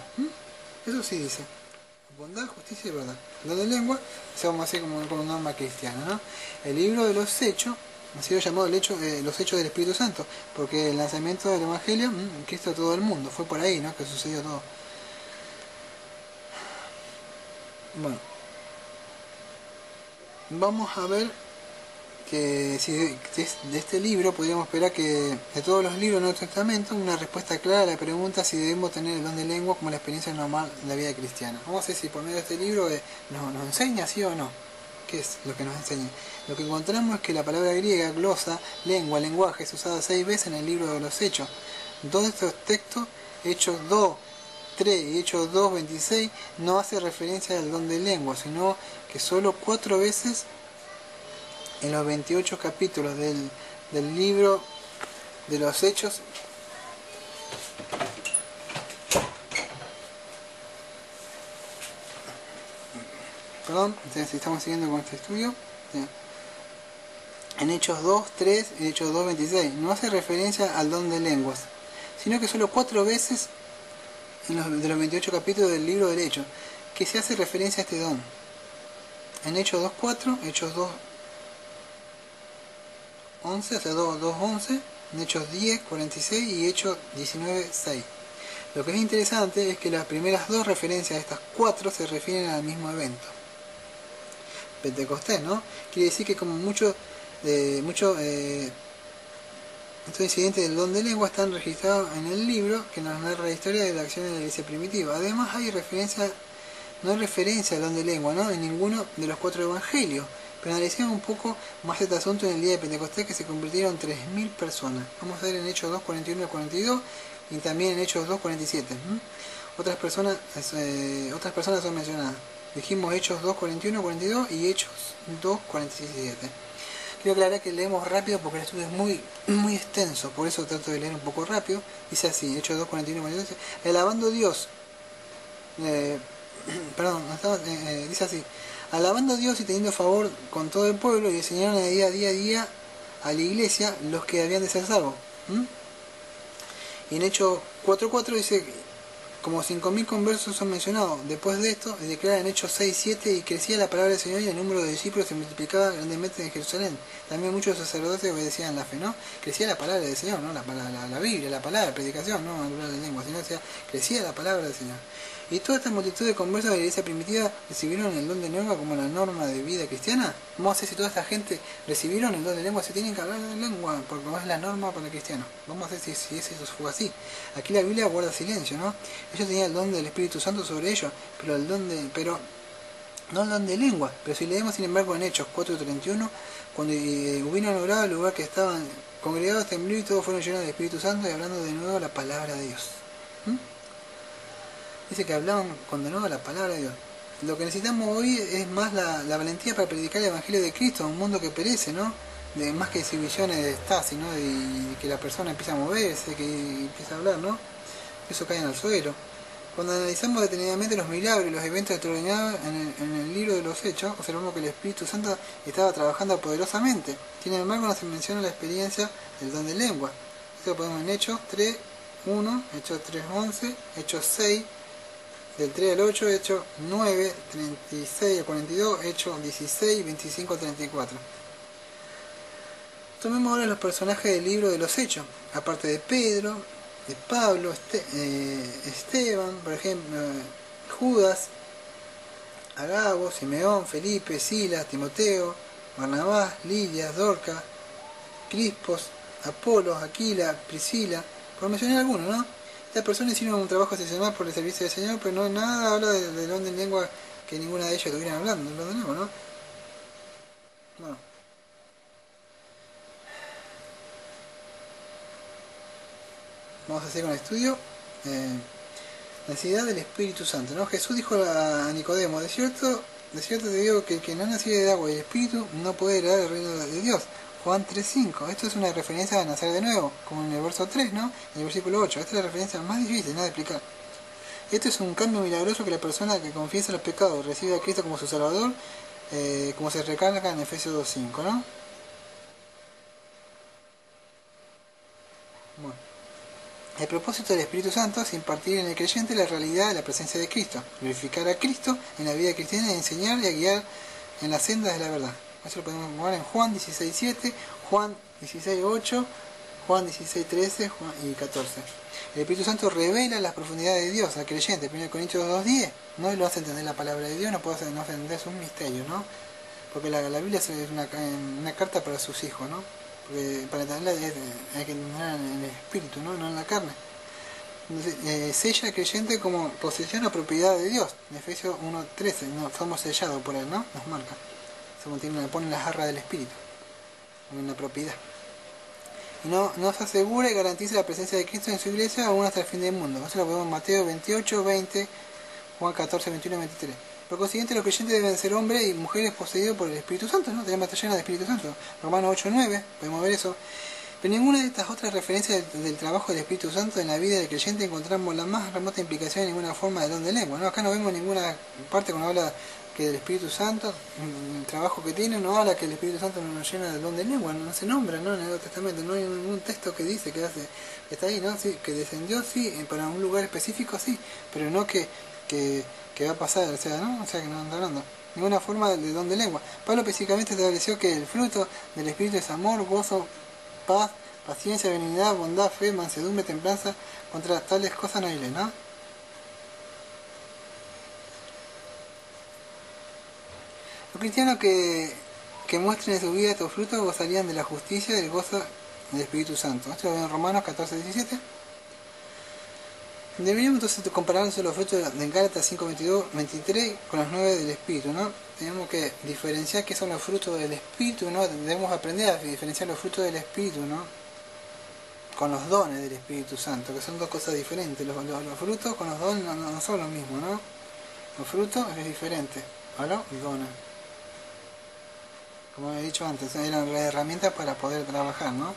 Speaker 1: Eso sí dice, bondad, justicia y verdad. El don de lengua se vamos a hacer como un norma cristiana, ¿no? El libro de los Hechos ha sido llamado los Hechos del Espíritu Santo, porque el lanzamiento del Evangelio, Cristo a todo el mundo, fue por ahí, ¿no? Que sucedió todo. Bueno, vamos a ver que si de este libro podríamos esperar que de todos los libros del Nuevo Testamento una respuesta clara a la pregunta si debemos tener el don de lengua como la experiencia normal de la vida cristiana. Vamos a ver si por medio de este libro nos enseña sí o no. ¿Qué es lo que nos enseña? Lo que encontramos es que la palabra griega, glosa, lengua, lenguaje, es usada 6 veces en el libro de los Hechos. Dos de estos textos, Hechos 2, 3 y Hechos 2, 26, no hace referencia al don de lengua, sino que solo 4 veces en los 28 capítulos del libro de los Hechos. Perdón, si estamos siguiendo con este estudio. En Hechos 2, 3 y Hechos 2, 26 no hace referencia al don de lenguas, sino que solo 4 veces de los 28 capítulos del libro del Hechos que se hace referencia a este don. En Hechos 2, 4, Hechos 2, 11, hasta 2.11, en Hechos 10, 46 y Hechos 19, 6. Lo que es interesante es que las primeras 2 referencias a estas 4 se refieren al mismo evento, Pentecostés, ¿no? Quiere decir que como estos incidentes del don de lengua están registrados en el libro que nos narra la historia de la acción de la iglesia primitiva. Además no hay referencia al don de lengua, ¿no? En ninguno de los 4 evangelios. Pero analicemos un poco más este asunto en el día de Pentecostés, que se convirtieron 3.000 personas. Vamos a ver en Hechos 2, 41 y 42 y también en Hechos 2, 47. Otras personas son mencionadas. Dijimos Hechos 2, 41, 42 y Hechos 2, 47. Quiero aclarar que leemos rápido porque el estudio es muy extenso, por eso trato de leer un poco rápido. Dice así, Hechos 2, 41 y 42. Alabando a Dios. Dice así. Alabando a Dios y teniendo favor con todo el pueblo, y enseñaron a día a la iglesia los que habían de ser salvos. Y en Hechos 4.4 dice, como 5.000 conversos son mencionados. Después de esto, declara en Hechos 6.7, y crecía la palabra del Señor y el número de discípulos se multiplicaba grandemente en Jerusalén. También muchos sacerdotes obedecían la fe, ¿no? Crecía la palabra del Señor, ¿no? La Biblia, la palabra, la predicación, no hablar de lengua, sino crecía la palabra del Señor. Y toda esta multitud de conversos de la iglesia primitiva recibieron el don de lengua como la norma de vida cristiana. Vamos a ver si toda esta gente recibieron el don de lengua, se tienen que hablar de lengua, porque no es la norma para el cristiano. Vamos a ver si eso fue así. Aquí la Biblia guarda silencio, ¿no? Ellos tenían el don del Espíritu Santo sobre ellos, pero no el don de lengua. Pero si leemos sin embargo en Hechos 4:31, cuando hubieron orado el lugar que estaban congregados tembló y todos fueron llenos del Espíritu Santo y hablando de nuevo la palabra de Dios. Dice que hablaban con de nuevo la palabra de Dios. Lo que necesitamos hoy es más la valentía para predicar el Evangelio de Cristo a un mundo que perece, ¿no? Más que exhibiciones de Stasi, ¿no? Y que la persona empieza a moverse, que empieza a hablar, ¿no? Eso cae en el suelo. Cuando analizamos detenidamente los milagros y los eventos extraordinarios en el libro de los Hechos, observamos que el Espíritu Santo estaba trabajando poderosamente. Sin embargo, no se menciona la experiencia del don de lengua. Esto lo podemos en Hechos 3:1, Hechos 3:11, Hechos 6, del 3 al 8, Hechos 9, 36 al 42, Hechos 16, 25 al 34. Tomemos ahora los personajes del libro de los Hechos, aparte de Pedro, de Pablo, Esteban, por ejemplo, Judas, Agabo, Simeón, Felipe, Silas, Timoteo, Barnabás, Lidia, Dorcas, Crispos, Apolos, Aquila, Priscila, por mencionar algunos, ¿no? Estas personas hicieron un trabajo excepcional por el servicio del Señor, pero no nada habla del don de lengua que ninguna de ellas estuvieran hablando, el don de lengua, ¿no? Bueno. Vamos a hacer con el estudio. Necesidad del Espíritu Santo, ¿no? Jesús dijo a Nicodemo, de cierto te digo que el que no naciere de agua y el Espíritu no puede heredar el reino de Dios. Juan 3:5. Esto es una referencia a nacer de nuevo, como en el verso 3, ¿no? En el versículo 8. Esta es la referencia más difícil, ¿no?, de explicar. Esto es un cambio milagroso que la persona que confiesa los pecados recibe a Cristo como su Salvador, como se recarga en Efesios 2:5, ¿no? Bueno. El propósito del Espíritu Santo es impartir en el creyente la realidad de la presencia de Cristo, glorificar a Cristo en la vida cristiana y enseñar y a guiar en las sendas de la verdad. Eso lo podemos ver en Juan 16:7, Juan 16:8, Juan 16:13 y 14. El Espíritu Santo revela las profundidades de Dios al creyente. 1 Corintios 2:10, no lo hace entender la palabra de Dios, no puede no entender, es un misterio, ¿no? Porque la Biblia es una carta para sus hijos, ¿no? Porque para entenderla hay que entenderla en el espíritu, ¿no? No en la carne. Entonces, sella al creyente como posesión o propiedad de Dios. En Efesios 1:13, no, somos sellados por él, ¿no? Nos marca. Se pone las garras del espíritu, en una propiedad. Y nos asegura y garantiza la presencia de Cristo en su iglesia aún hasta el fin del mundo. Eso lo podemos en Mateo 28:20, Juan 14:21 y 23. Por consiguiente, los creyentes deben ser hombres y mujeres poseídos por el Espíritu Santo, ¿no? Deben estar llenos del Espíritu Santo. Romanos 8:9, podemos ver eso. Pero ninguna de estas otras referencias del trabajo del Espíritu Santo en la vida del creyente encontramos la más remota implicación en ninguna forma de don de lengua, ¿no? Acá no vemos ninguna parte cuando habla que el Espíritu Santo, el trabajo que tiene, no habla que el Espíritu Santo no nos llena del don de lengua, no se nombra, ¿no? En el Nuevo Testamento no hay ningún texto que dice que está ahí, ¿no? Sí, que descendió, sí, para un lugar específico, sí, pero no que va a pasar, o sea, ¿no? O sea, que no anda hablando ninguna forma de don de lengua. Pablo específicamente estableció que el fruto del Espíritu es amor, gozo, paz, paciencia, benignidad, bondad, fe, mansedumbre, templanza. Contra tales cosas no hay ley, ¿no? Los cristianos que muestren en su vida estos frutos gozarían de la justicia y del gozo del Espíritu Santo. Esto lo vemos en Romanos 14:17. Deberíamos entonces comparar los frutos de Gálatas 5:22-23 con los 9 del Espíritu, ¿no? Tenemos que diferenciar qué son los frutos del Espíritu, ¿no? Debemos aprender a diferenciar los frutos del Espíritu, ¿no? Con los dones del Espíritu Santo, que son dos cosas diferentes. Los frutos con los dones no son lo mismo, ¿no? Los frutos es diferente a los dones. Como he dicho antes, eran herramientas para poder trabajar, ¿no?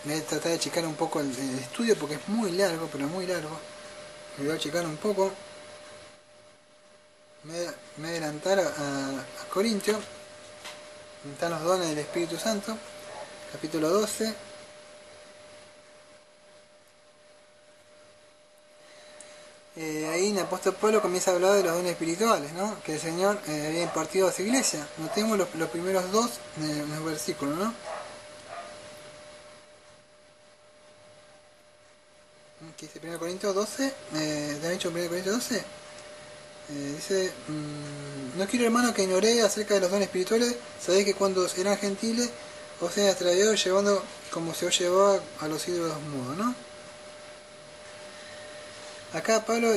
Speaker 1: Voy a tratar de achicar un poco el estudio porque es muy largo, pero muy largo. Me voy a achicar un poco. Me voy a adelantar a Corintios. Están los dones del Espíritu Santo. Capítulo 12. ahí en el apóstol Pablo comienza a hablar de los dones espirituales, ¿no? Que el Señor había impartido a su iglesia. Notemos los primeros dos en el versículo, ¿no? Que dice 1 Corintios 12, ¿te han dicho 1 Corintios 12? Dice, no quiero, hermano, que ignoréis acerca de los dones espirituales. Sabéis que cuando eran gentiles os he extraviado llevando como se os llevaba a los ídolos mudos, ¿no? Acá Pablo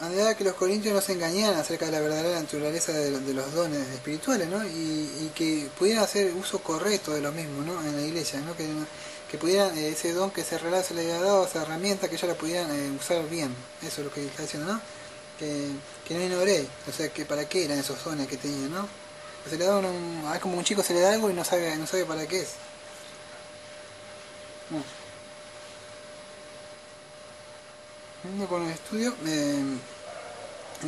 Speaker 1: anhelaba que los corintios no se engañaran acerca de la verdadera naturaleza de los dones espirituales, ¿no? Y que pudieran hacer uso correcto de los mismos, ¿no? En la iglesia, ¿no? Que pudieran, ese don que se le había dado, esa herramienta, que ellos la pudieran usar bien. Eso es lo que está diciendo, ¿no? Que no ignoré, o sea, que para qué eran esos dones que tenían, ¿no? Se le da como un chico se le da algo y no sabe para qué es. Con el estudio, en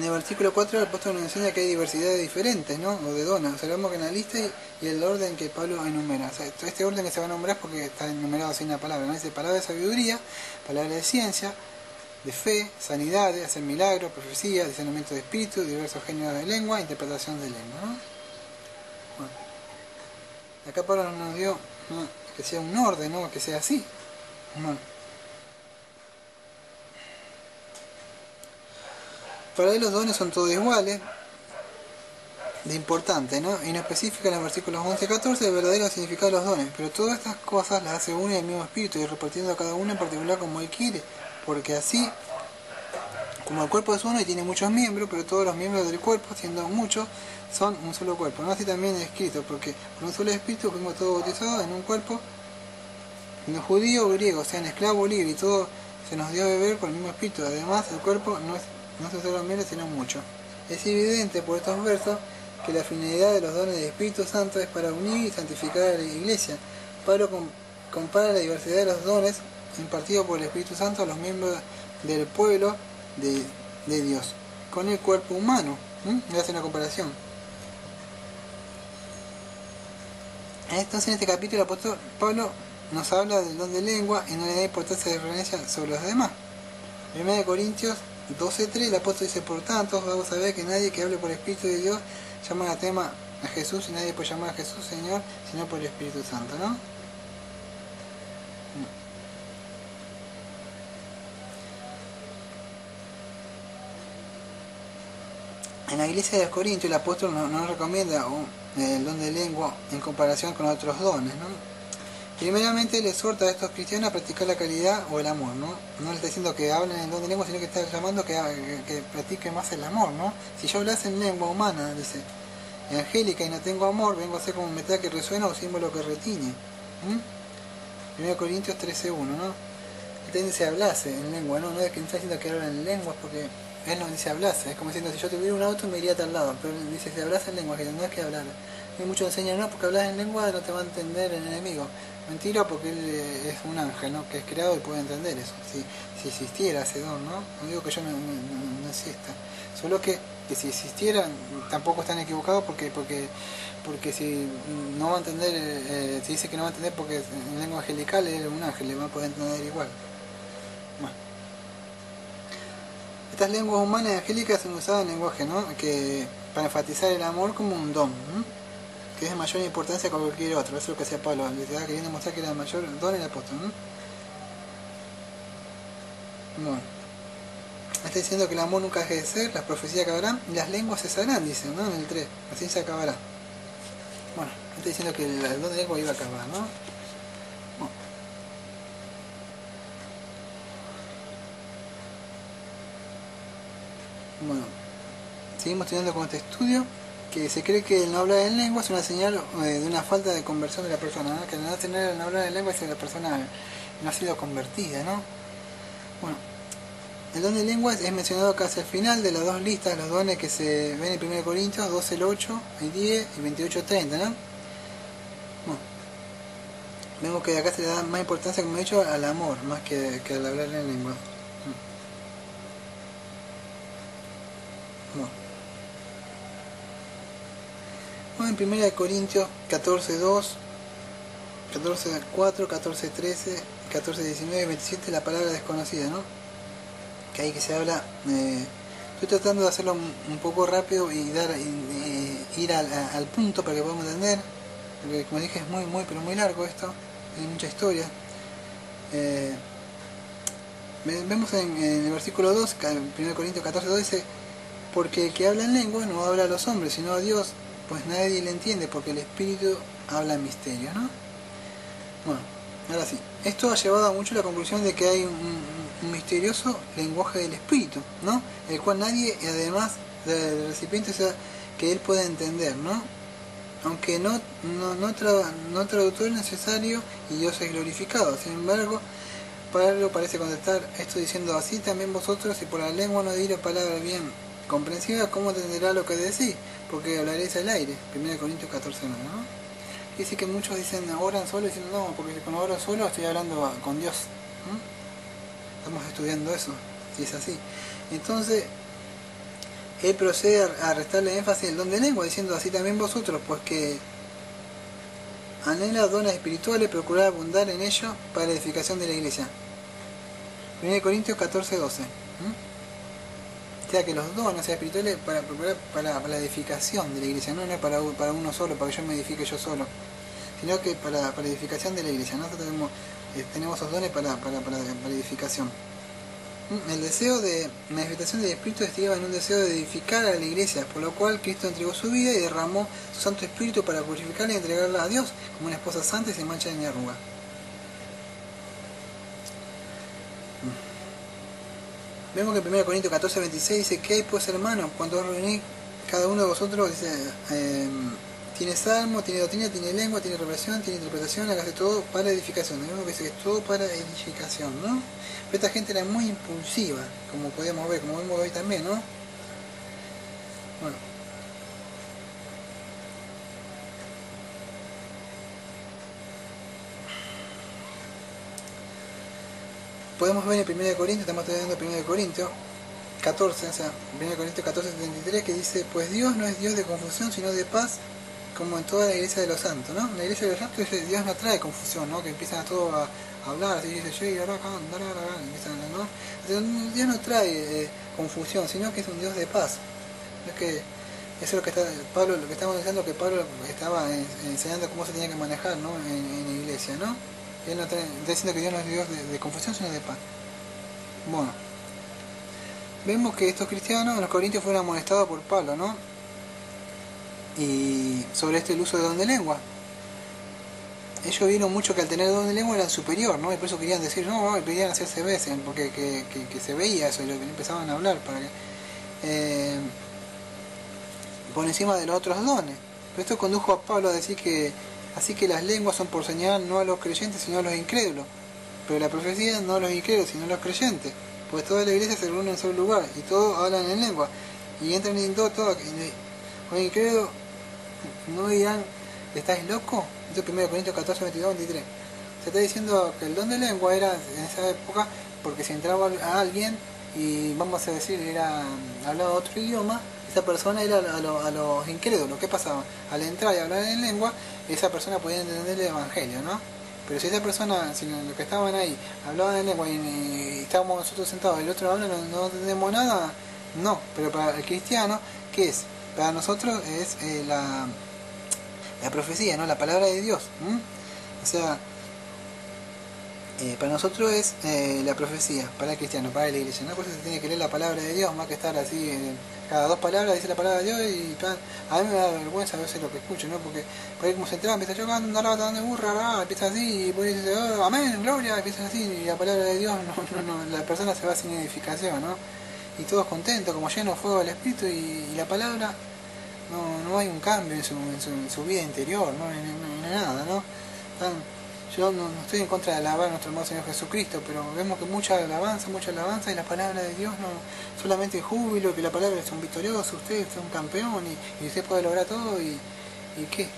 Speaker 1: el versículo 4 el apóstol nos enseña que hay diversidad de diferentes, ¿no? O de dones. Observamos que en la lista y el orden que Pablo enumera. O sea, este orden que se va a nombrar es porque está enumerado sin una palabra, ¿no? Dice palabra de sabiduría, palabra de ciencia, de fe, sanidad, de hacer milagros, profecía, discernimiento de espíritu, diversos géneros de lengua, interpretación de lengua, ¿no? Bueno, acá Pablo nos dio, ¿no?, que sea un orden, ¿no? Que sea así. Bueno. Para él los dones son todos iguales, de importante, ¿no? Y no especifica en los versículos 11 y 14 el verdadero significado de los dones, pero todas estas cosas las hace uno y el mismo espíritu, y repartiendo a cada uno en particular como él quiere, porque así como el cuerpo es uno y tiene muchos miembros, pero todos los miembros del cuerpo, siendo muchos, son un solo cuerpo, ¿no? Así también es escrito, porque por un solo espíritu fuimos todos bautizados en un cuerpo, no judío o griego, sean esclavo o libre, y todo se nos dio a beber por el mismo espíritu. Además, el cuerpo no es solo miembros, sino mucho. Es evidente por estos versos que la finalidad de los dones del Espíritu Santo es para unir y santificar a la Iglesia. Pablo compara la diversidad de los dones impartidos por el Espíritu Santo a los miembros del pueblo de Dios con el cuerpo humano. Voy a hacer una comparación. Entonces en este capítulo el apóstol Pablo nos habla del don de lengua y no le da importancia de referencia sobre los demás. 1 Corintios 12:3 el apóstol dice: por tanto, vamos a ver que nadie que hable por el Espíritu de Dios llama anatema a Jesús, y nadie puede llamar a Jesús Señor sino por el Espíritu Santo, ¿no? En la iglesia de los Corintios el apóstol nos recomienda el don de lengua en comparación con otros dones, ¿no? Primeramente le exhorta a estos cristianos a practicar la caridad o el amor, ¿no? No le está diciendo que hablen en don de lengua, sino que está llamando que practiquen más el amor, ¿no? Si yo hablase en lengua humana, dice, angélica, y no tengo amor, vengo a ser como un metal que resuena o símbolo que retiñe. 1 Corintios 13:1, ¿no? Él dice hablase en lengua, ¿no? No es que no está diciendo que hablan en lenguas, porque él no dice hablase, es como diciendo si yo tuviera un auto me iría a tal lado, pero él dice si hablas en lengua, que no es que hablar. Y muchos enseñan, no, porque hablas en lengua no te va a entender el enemigo. Mentira, porque él es un ángel, ¿no? Que es creado y puede entender eso. Si existiera ese don, ¿no? No digo que yo no exista. Solo que si existiera, tampoco están equivocados porque si no va a entender, si dice que no va a entender porque en lengua angelical es un ángel, le va a poder entender igual. Bueno. Estas lenguas humanas y angélicas son usadas en lenguaje, ¿no? Que para enfatizar el amor como un don, ¿no? Que es de mayor importancia que cualquier otro. Eso es lo que hacía Pablo, queriendo mostrar que era el mayor don el apóstol, ¿no? Bueno. Está diciendo que el amor nunca deje de ser, las profecías acabarán y las lenguas cesarán, dicen, ¿no? En el 3, así se acabará. Bueno, está diciendo que el don de lengua iba a acabar, ¿no? Bueno, seguimos teniendo con este estudio que se cree que el no hablar en lengua es una señal de una falta de conversión de la persona, ¿no? Que el no hablar en lengua es que la persona no ha sido convertida, ¿no? Bueno, el don de lengua es mencionado casi al final de las dos listas, los dones que se ven en 1 Corintios 12, el 8, el 10 y 28, 30, ¿no? Bueno, vemos que acá se le da más importancia, como he dicho, al amor, más que al hablar en lengua. Bueno, en 1 Corintios 14:2, 14:4, 14:13, 14:19 y 27 la palabra desconocida, ¿no? que ahí que se habla, estoy tratando de hacerlo un poco rápido y ir al punto para que podamos entender, porque como dije es pero muy largo esto, hay mucha historia. Vemos en el versículo 2, 1 Corintios 14:2 dice: porque el que habla en lengua no habla a los hombres, sino a Dios, pues nadie le entiende, porque el Espíritu habla en misterio, ¿no? Bueno, ahora sí, esto ha llevado a mucho a la conclusión de que hay un misterioso lenguaje del Espíritu, ¿no? El cual nadie, además del recipiente, o sea, que él pueda entender, ¿no? Aunque no traductor necesario y Dios es glorificado. Sin embargo, Pablo parece contestar esto diciendo: así también vosotros, si por la lengua no diréis palabra bien comprensiva, ¿cómo entenderá lo que decís? Porque hablaréis al aire. 1 Corintios 14:9, ¿no? Y sí que muchos dicen, oran solo, y dicen, no, porque cuando oro solo estoy hablando con Dios. Estamos estudiando eso, si es así. Entonces, él procede a restarle énfasis al don de lengua, diciendo: así también vosotros, pues que anhela dones espirituales, procurar abundar en ellos para la edificación de la iglesia. 1 Corintios 14:12. O sea que los dones espirituales para la edificación de la iglesia, no es para uno solo, para que yo me edifique yo solo, sino que para la edificación de la iglesia. Nosotros tenemos esos dones para edificación. El deseo de manifestación del Espíritu estriba en un deseo de edificar a la iglesia, por lo cual Cristo entregó su vida y derramó su Santo Espíritu para purificarla y entregarla a Dios como una esposa santa y sin mancha ni arruga. Vemos que en 1 Corintios 14:26 dice: ¿qué hay pues, hermanos? Cuando os reunís, cada uno de vosotros dice, tiene salmo, tiene doctrina, tiene lengua, tiene revelación, tiene interpretación, hágase todo para edificación. Vemos que dice que es todo para edificación, ¿no? Pero esta gente era muy impulsiva, como podemos ver, como vemos hoy también, ¿no? Bueno. Podemos ver en 1 Corintios, estamos estudiando 1 Corintios 14, o sea, 1 Corintios 14:73, que dice: pues Dios no es Dios de confusión, sino de paz, como en toda la iglesia de los santos, ¿no? La iglesia de los santos, Dios no trae confusión, ¿no? Que empiezan a todos a hablar, así dice, yo y ahora acá, empiezan, ¿no? Entonces, Dios no trae confusión, sino que es un Dios de paz. Es que eso es lo que está Pablo, lo que estamos diciendo, que Pablo estaba enseñando cómo se tenía que manejar, ¿no? En la iglesia, ¿no? Él no está diciendo que Dios no es Dios de confusión, sino de paz. Bueno, vemos que estos cristianos, los corintios, fueron amonestados por Pablo, ¿no? Y sobre el uso de don de lengua. Ellos vieron mucho que al tener don de lengua eran superior, ¿no? Y por eso querían decir, no, querían hacerse veces, porque que se veía eso, y lo que empezaban a hablar, para que por encima de los otros dones. Pero esto condujo a Pablo a decir que así que las lenguas son por señal no a los creyentes, sino a los incrédulos. Pero la profecía no a los incrédulos, sino a los creyentes. Pues toda la iglesia se reúne en un solo lugar y todos hablan en lengua. Y entran en todo. Los incrédulos no dirán, ¿estáis locos? Esto es 1 Corintios 14, 22, 23. Se está diciendo que el don de lengua era en esa época porque si entraba a alguien y vamos a decir hablaba otro idioma, esa persona era a los incrédulos. ¿Qué pasaba? Al entrar y hablar en lengua, esa persona podía entender el evangelio, ¿no? Pero si esa persona, si los que estaban ahí hablaban en lengua y estábamos nosotros sentados y el otro habla, no entendemos nada, no. Pero para el cristiano, ¿qué es? Para nosotros es la profecía, ¿no? La palabra de Dios. O sea, para nosotros es la profecía, para el cristiano, para la iglesia, ¿no? Por eso se tiene que leer la palabra de Dios, más que estar así, cada dos palabras dice la palabra de Dios y a mí me da vergüenza a veces lo que escucho, ¿no? Porque por ahí como se entra, empieza yo cantando de burra, empieza así, y por ahí dice, oh, amén, gloria, empieza así, y la palabra de Dios, la persona se va sin edificación, ¿no? Y todos contentos, como lleno de fuego del Espíritu, y la palabra, no hay un cambio en su vida interior, no hay nada, ¿no? Yo no estoy en contra de alabar a nuestro hermano Señor Jesucristo, pero vemos que mucha alabanza y la palabra de Dios no solamente júbilo, que la palabra es un victorioso, usted es un campeón y usted puede lograr todo y qué.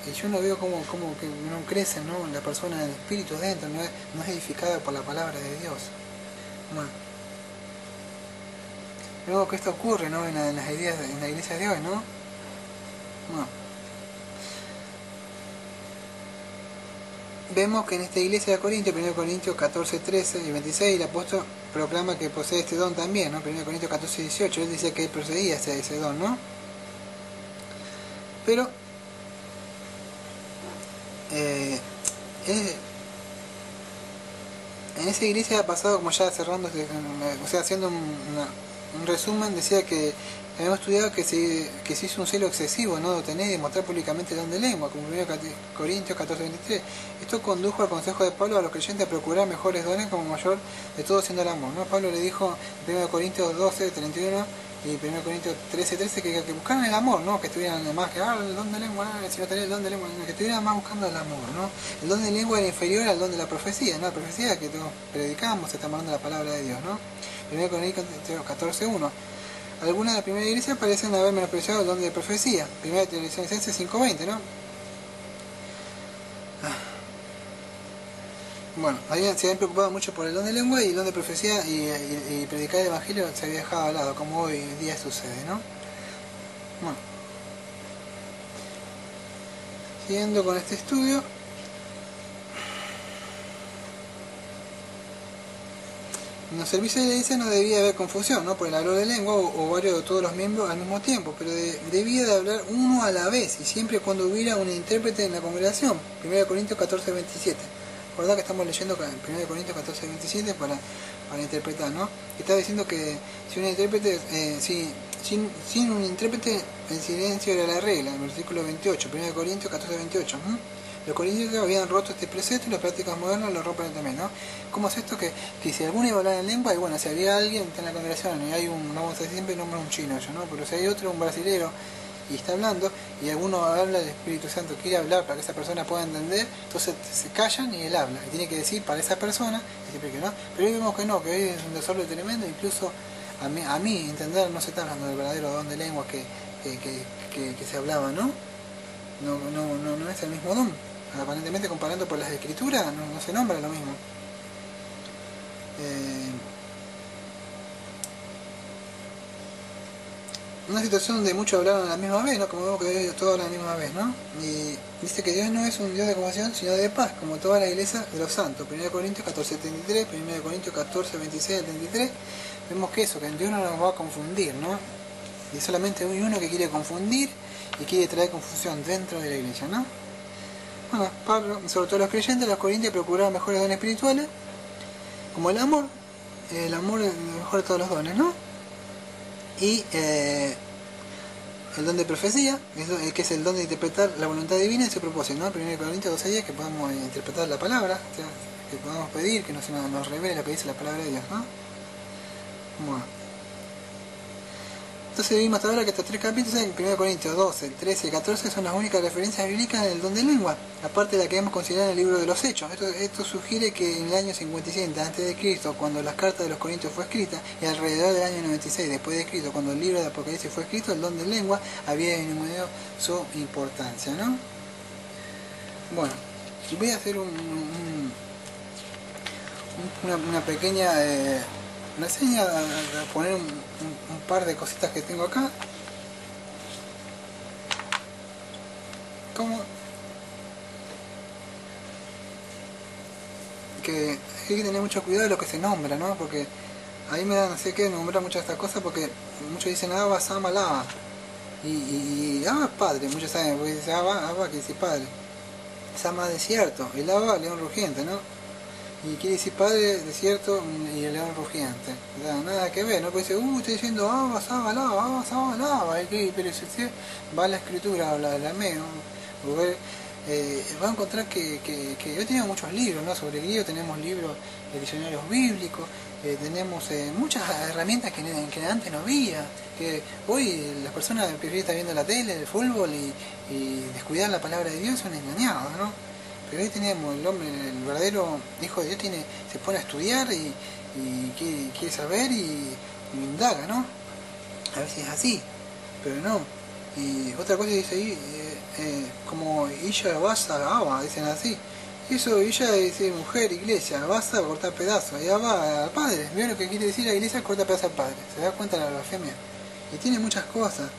Speaker 1: Y yo no veo como que no crece, ¿no? La persona del espíritu dentro, no es edificada por la palabra de Dios. Bueno, vemos que esto ocurre, ¿no? en la iglesia de hoy, ¿no? Bueno. Vemos que en esta iglesia de Corintios, 1 Corintios 14, 13 y 26, el apóstol proclama que posee este don también, ¿no? 1 Corintios 14, 18, él decía que él poseía ese don, ¿no? Pero en esa iglesia ha pasado, como ya cerrando, o sea, haciendo un resumen, decía que habíamos estudiado que se hizo un celo excesivo, ¿no? De obtener y demostrar públicamente el don de lengua, como 1 Corintios 14:23. Esto condujo al consejo de Pablo a los creyentes a procurar mejores dones como mayor de todo siendo el amor, ¿no? Pablo le dijo en 1 Corintios 12:31 y 1 Corintios 13:13 que buscaran el amor, ¿no? Que estuvieran más que el don de lengua, si no tenía el don de lengua, que estuvieran más buscando el amor, ¿no? El don de lengua era inferior al don de la profecía, ¿no? La profecía que todos predicamos, estamos hablando de la palabra de Dios, ¿no? 1 Corintios 14:1. Algunas de las primeras iglesias parecen haber menospreciado el don de profecía. 1 Tesalonicenses 5:20, ¿no? Bueno, se habían preocupado mucho por el don de lengua y el don de profecía y predicar el evangelio se había dejado al lado, como hoy en día sucede, ¿no? Bueno, siguiendo con este estudio, en los servicios de la iglesia no debía haber confusión, ¿no? Por el hablar de lengua o varios de todos los miembros al mismo tiempo, pero debía de hablar uno a la vez y siempre cuando hubiera un intérprete en la congregación. 1 Corintios 14:27. Recordad que estamos leyendo 1 Corintios 14:27 para interpretar, ¿no? Está diciendo que si un intérprete, sin un intérprete, el silencio era la regla, en el versículo 28, 1 Corintios 14:28. Los corintios habían roto este precepto y las prácticas modernas lo rompen también, ¿no? ¿Cómo es esto? Que si alguno iba a hablar en lengua, y bueno, si había alguien en la congregación y hay no vamos a decir siempre nombra un chino, ¿no? Pero si hay otro, un brasilero, y está hablando, y alguno habla del Espíritu Santo, quiere hablar para que esa persona pueda entender, entonces se callan y él habla, y tiene que decir para esa persona, y siempre que no. Pero hoy vemos que no, que hoy es un desorden tremendo, incluso a mí entender, no se está hablando del verdadero don de lengua que se hablaba, ¿no? No es el mismo don. Aparentemente, comparando por las escrituras, no se nombra lo mismo. Una situación donde muchos hablaron a la misma vez, ¿no? Como vemos que todos hablan a la misma vez, ¿no? Y dice que Dios no es un Dios de confusión, sino de paz, como toda la iglesia de los santos. 1 Corintios 14:73, 1 Corintios 14:26-33, vemos que eso, que Dios no nos va a confundir, ¿no? Y solamente hay uno que quiere confundir y quiere traer confusión dentro de la iglesia, ¿no? Bueno, Pablo, sobre todo los creyentes, los corintios procuraban mejores dones espirituales, como el amor es el mejor de todos los dones, ¿no? Y el don de profecía, que es el don de interpretar la voluntad divina y su propósito, ¿no? 1 Corintios 12:10, que podamos interpretar la palabra, o sea, que podamos pedir que nos revele lo que dice la palabra de Dios, ¿no? Bueno. Entonces vimos hasta ahora que estos tres capítulos, en 1 Corintios 12, 13 y 14, son las únicas referencias bíblicas del don de lengua, aparte de la que hemos considerado en el libro de los Hechos. Esto sugiere que en el año 57 a.C., cuando las cartas de los Corintios fue escrita, y alrededor del año 96 después de Cristo, cuando el libro de Apocalipsis fue escrito, el don de lengua había disminuido su importancia, ¿no? Bueno, voy a hacer una pequeña reseña, a poner un par de cositas que tengo acá. Como que hay que tener mucho cuidado de lo que se nombra, ¿no? Porque ahí me da no sé qué nombrar muchas de estas cosas, porque muchos dicen Abba, Sama, Lava, y Abba es padre, muchos saben, porque dice Abba que dice padre, Sama desierto, y Lava león rugiente, ¿no? Y quiere decir padre, desierto y el león rugiente. Nada que ver, ¿no? Puede decir, estoy diciendo Abba, Sama, Lava, Abba, Sama, Lava, pero si va a la escritura, habla del ameo, va a encontrar que yo tengo muchos libros, ¿no? Sobre griego, tenemos libros de diccionarios bíblicos, tenemos muchas herramientas que antes no había, que hoy las personas prefieren estar viendo la tele, el fútbol y descuidar la palabra de Dios son engañados, ¿no? Pero hoy tenemos el hombre, el verdadero hijo de Dios, se pone a estudiar y quiere saber y indaga, ¿no? A veces es así, pero no. Y otra cosa dice ahí, como Illa Basa Abba, dicen así. Y eso Illa dice mujer, iglesia, Basa a cortar pedazos, y Abba al padre. ¿Vieron lo que quiere decir la iglesia? Corta pedazos al padre. ¿Se da cuenta de la blasfemia? Y tiene muchas cosas.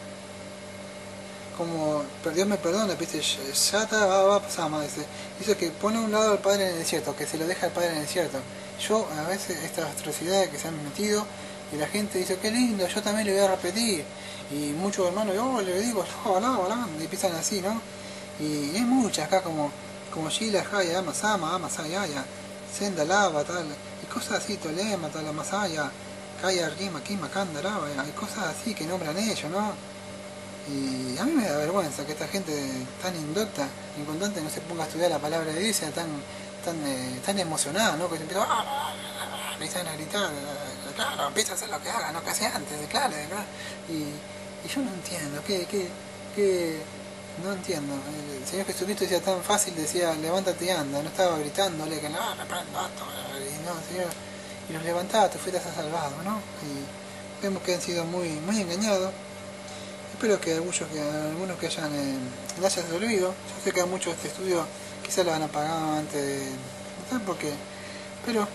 Speaker 1: Como Dios me perdona, dice Yata Abba Sama, dice. Dice que pone a un lado al padre en el desierto, que se lo deja al padre en el desierto. yo a veces estas atrocidades que se han metido y la gente dice qué lindo, yo también le voy a repetir, y muchos hermanos yo le digo y empiezan así, ¿no? Y hay muchas acá como Shila Jaya Masama Masaya Senda Lava tal, y cosas así, Tolema tal Masaya Kaya Rima Kima Kanda Lava, hay cosas así que nombran ellos, ¿no? Y a mí me da vergüenza que esta gente tan indocta, incontante, no se ponga a estudiar la palabra de Dios, sea tan emocionada, ¿no? Que se empieza empiezan a gritar, claro, empieza a hacer lo que haga, no que hacía antes, declare, ¿no? Y yo no entiendo, no entiendo. El Señor Jesucristo decía tan fácil, decía levántate y anda, no estaba gritándole que no, reprendo esto, y no, Señor, y los levantaba, te fueras a salvado, ¿no? Y vemos que han sido muy engañados. Espero que algunos que hayan le haya servido. Yo sé que a muchos este estudio quizás lo han apagado antes de porque, pero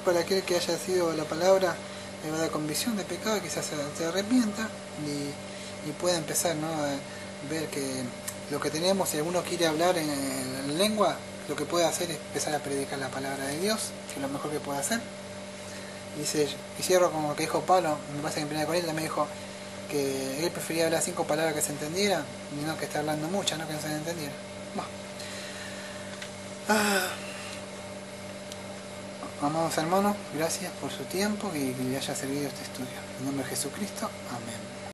Speaker 1: para aquel que haya sido la palabra le va a dar convicción de pecado, quizás se arrepienta y pueda empezar, ¿no? A ver que lo que tenemos, si alguno quiere hablar en lengua, lo que puede hacer es empezar a predicar la palabra de Dios, que es lo mejor que puede hacer. Y cierro con lo que dijo Pablo, me parece que en 1 Corintios me dijo que él prefería hablar 5 palabras que se entendieran y no que esté hablando muchas, no que no se entendieran. Bueno. Amados hermanos, gracias por su tiempo y que le haya servido este estudio. En nombre de Jesucristo, amén.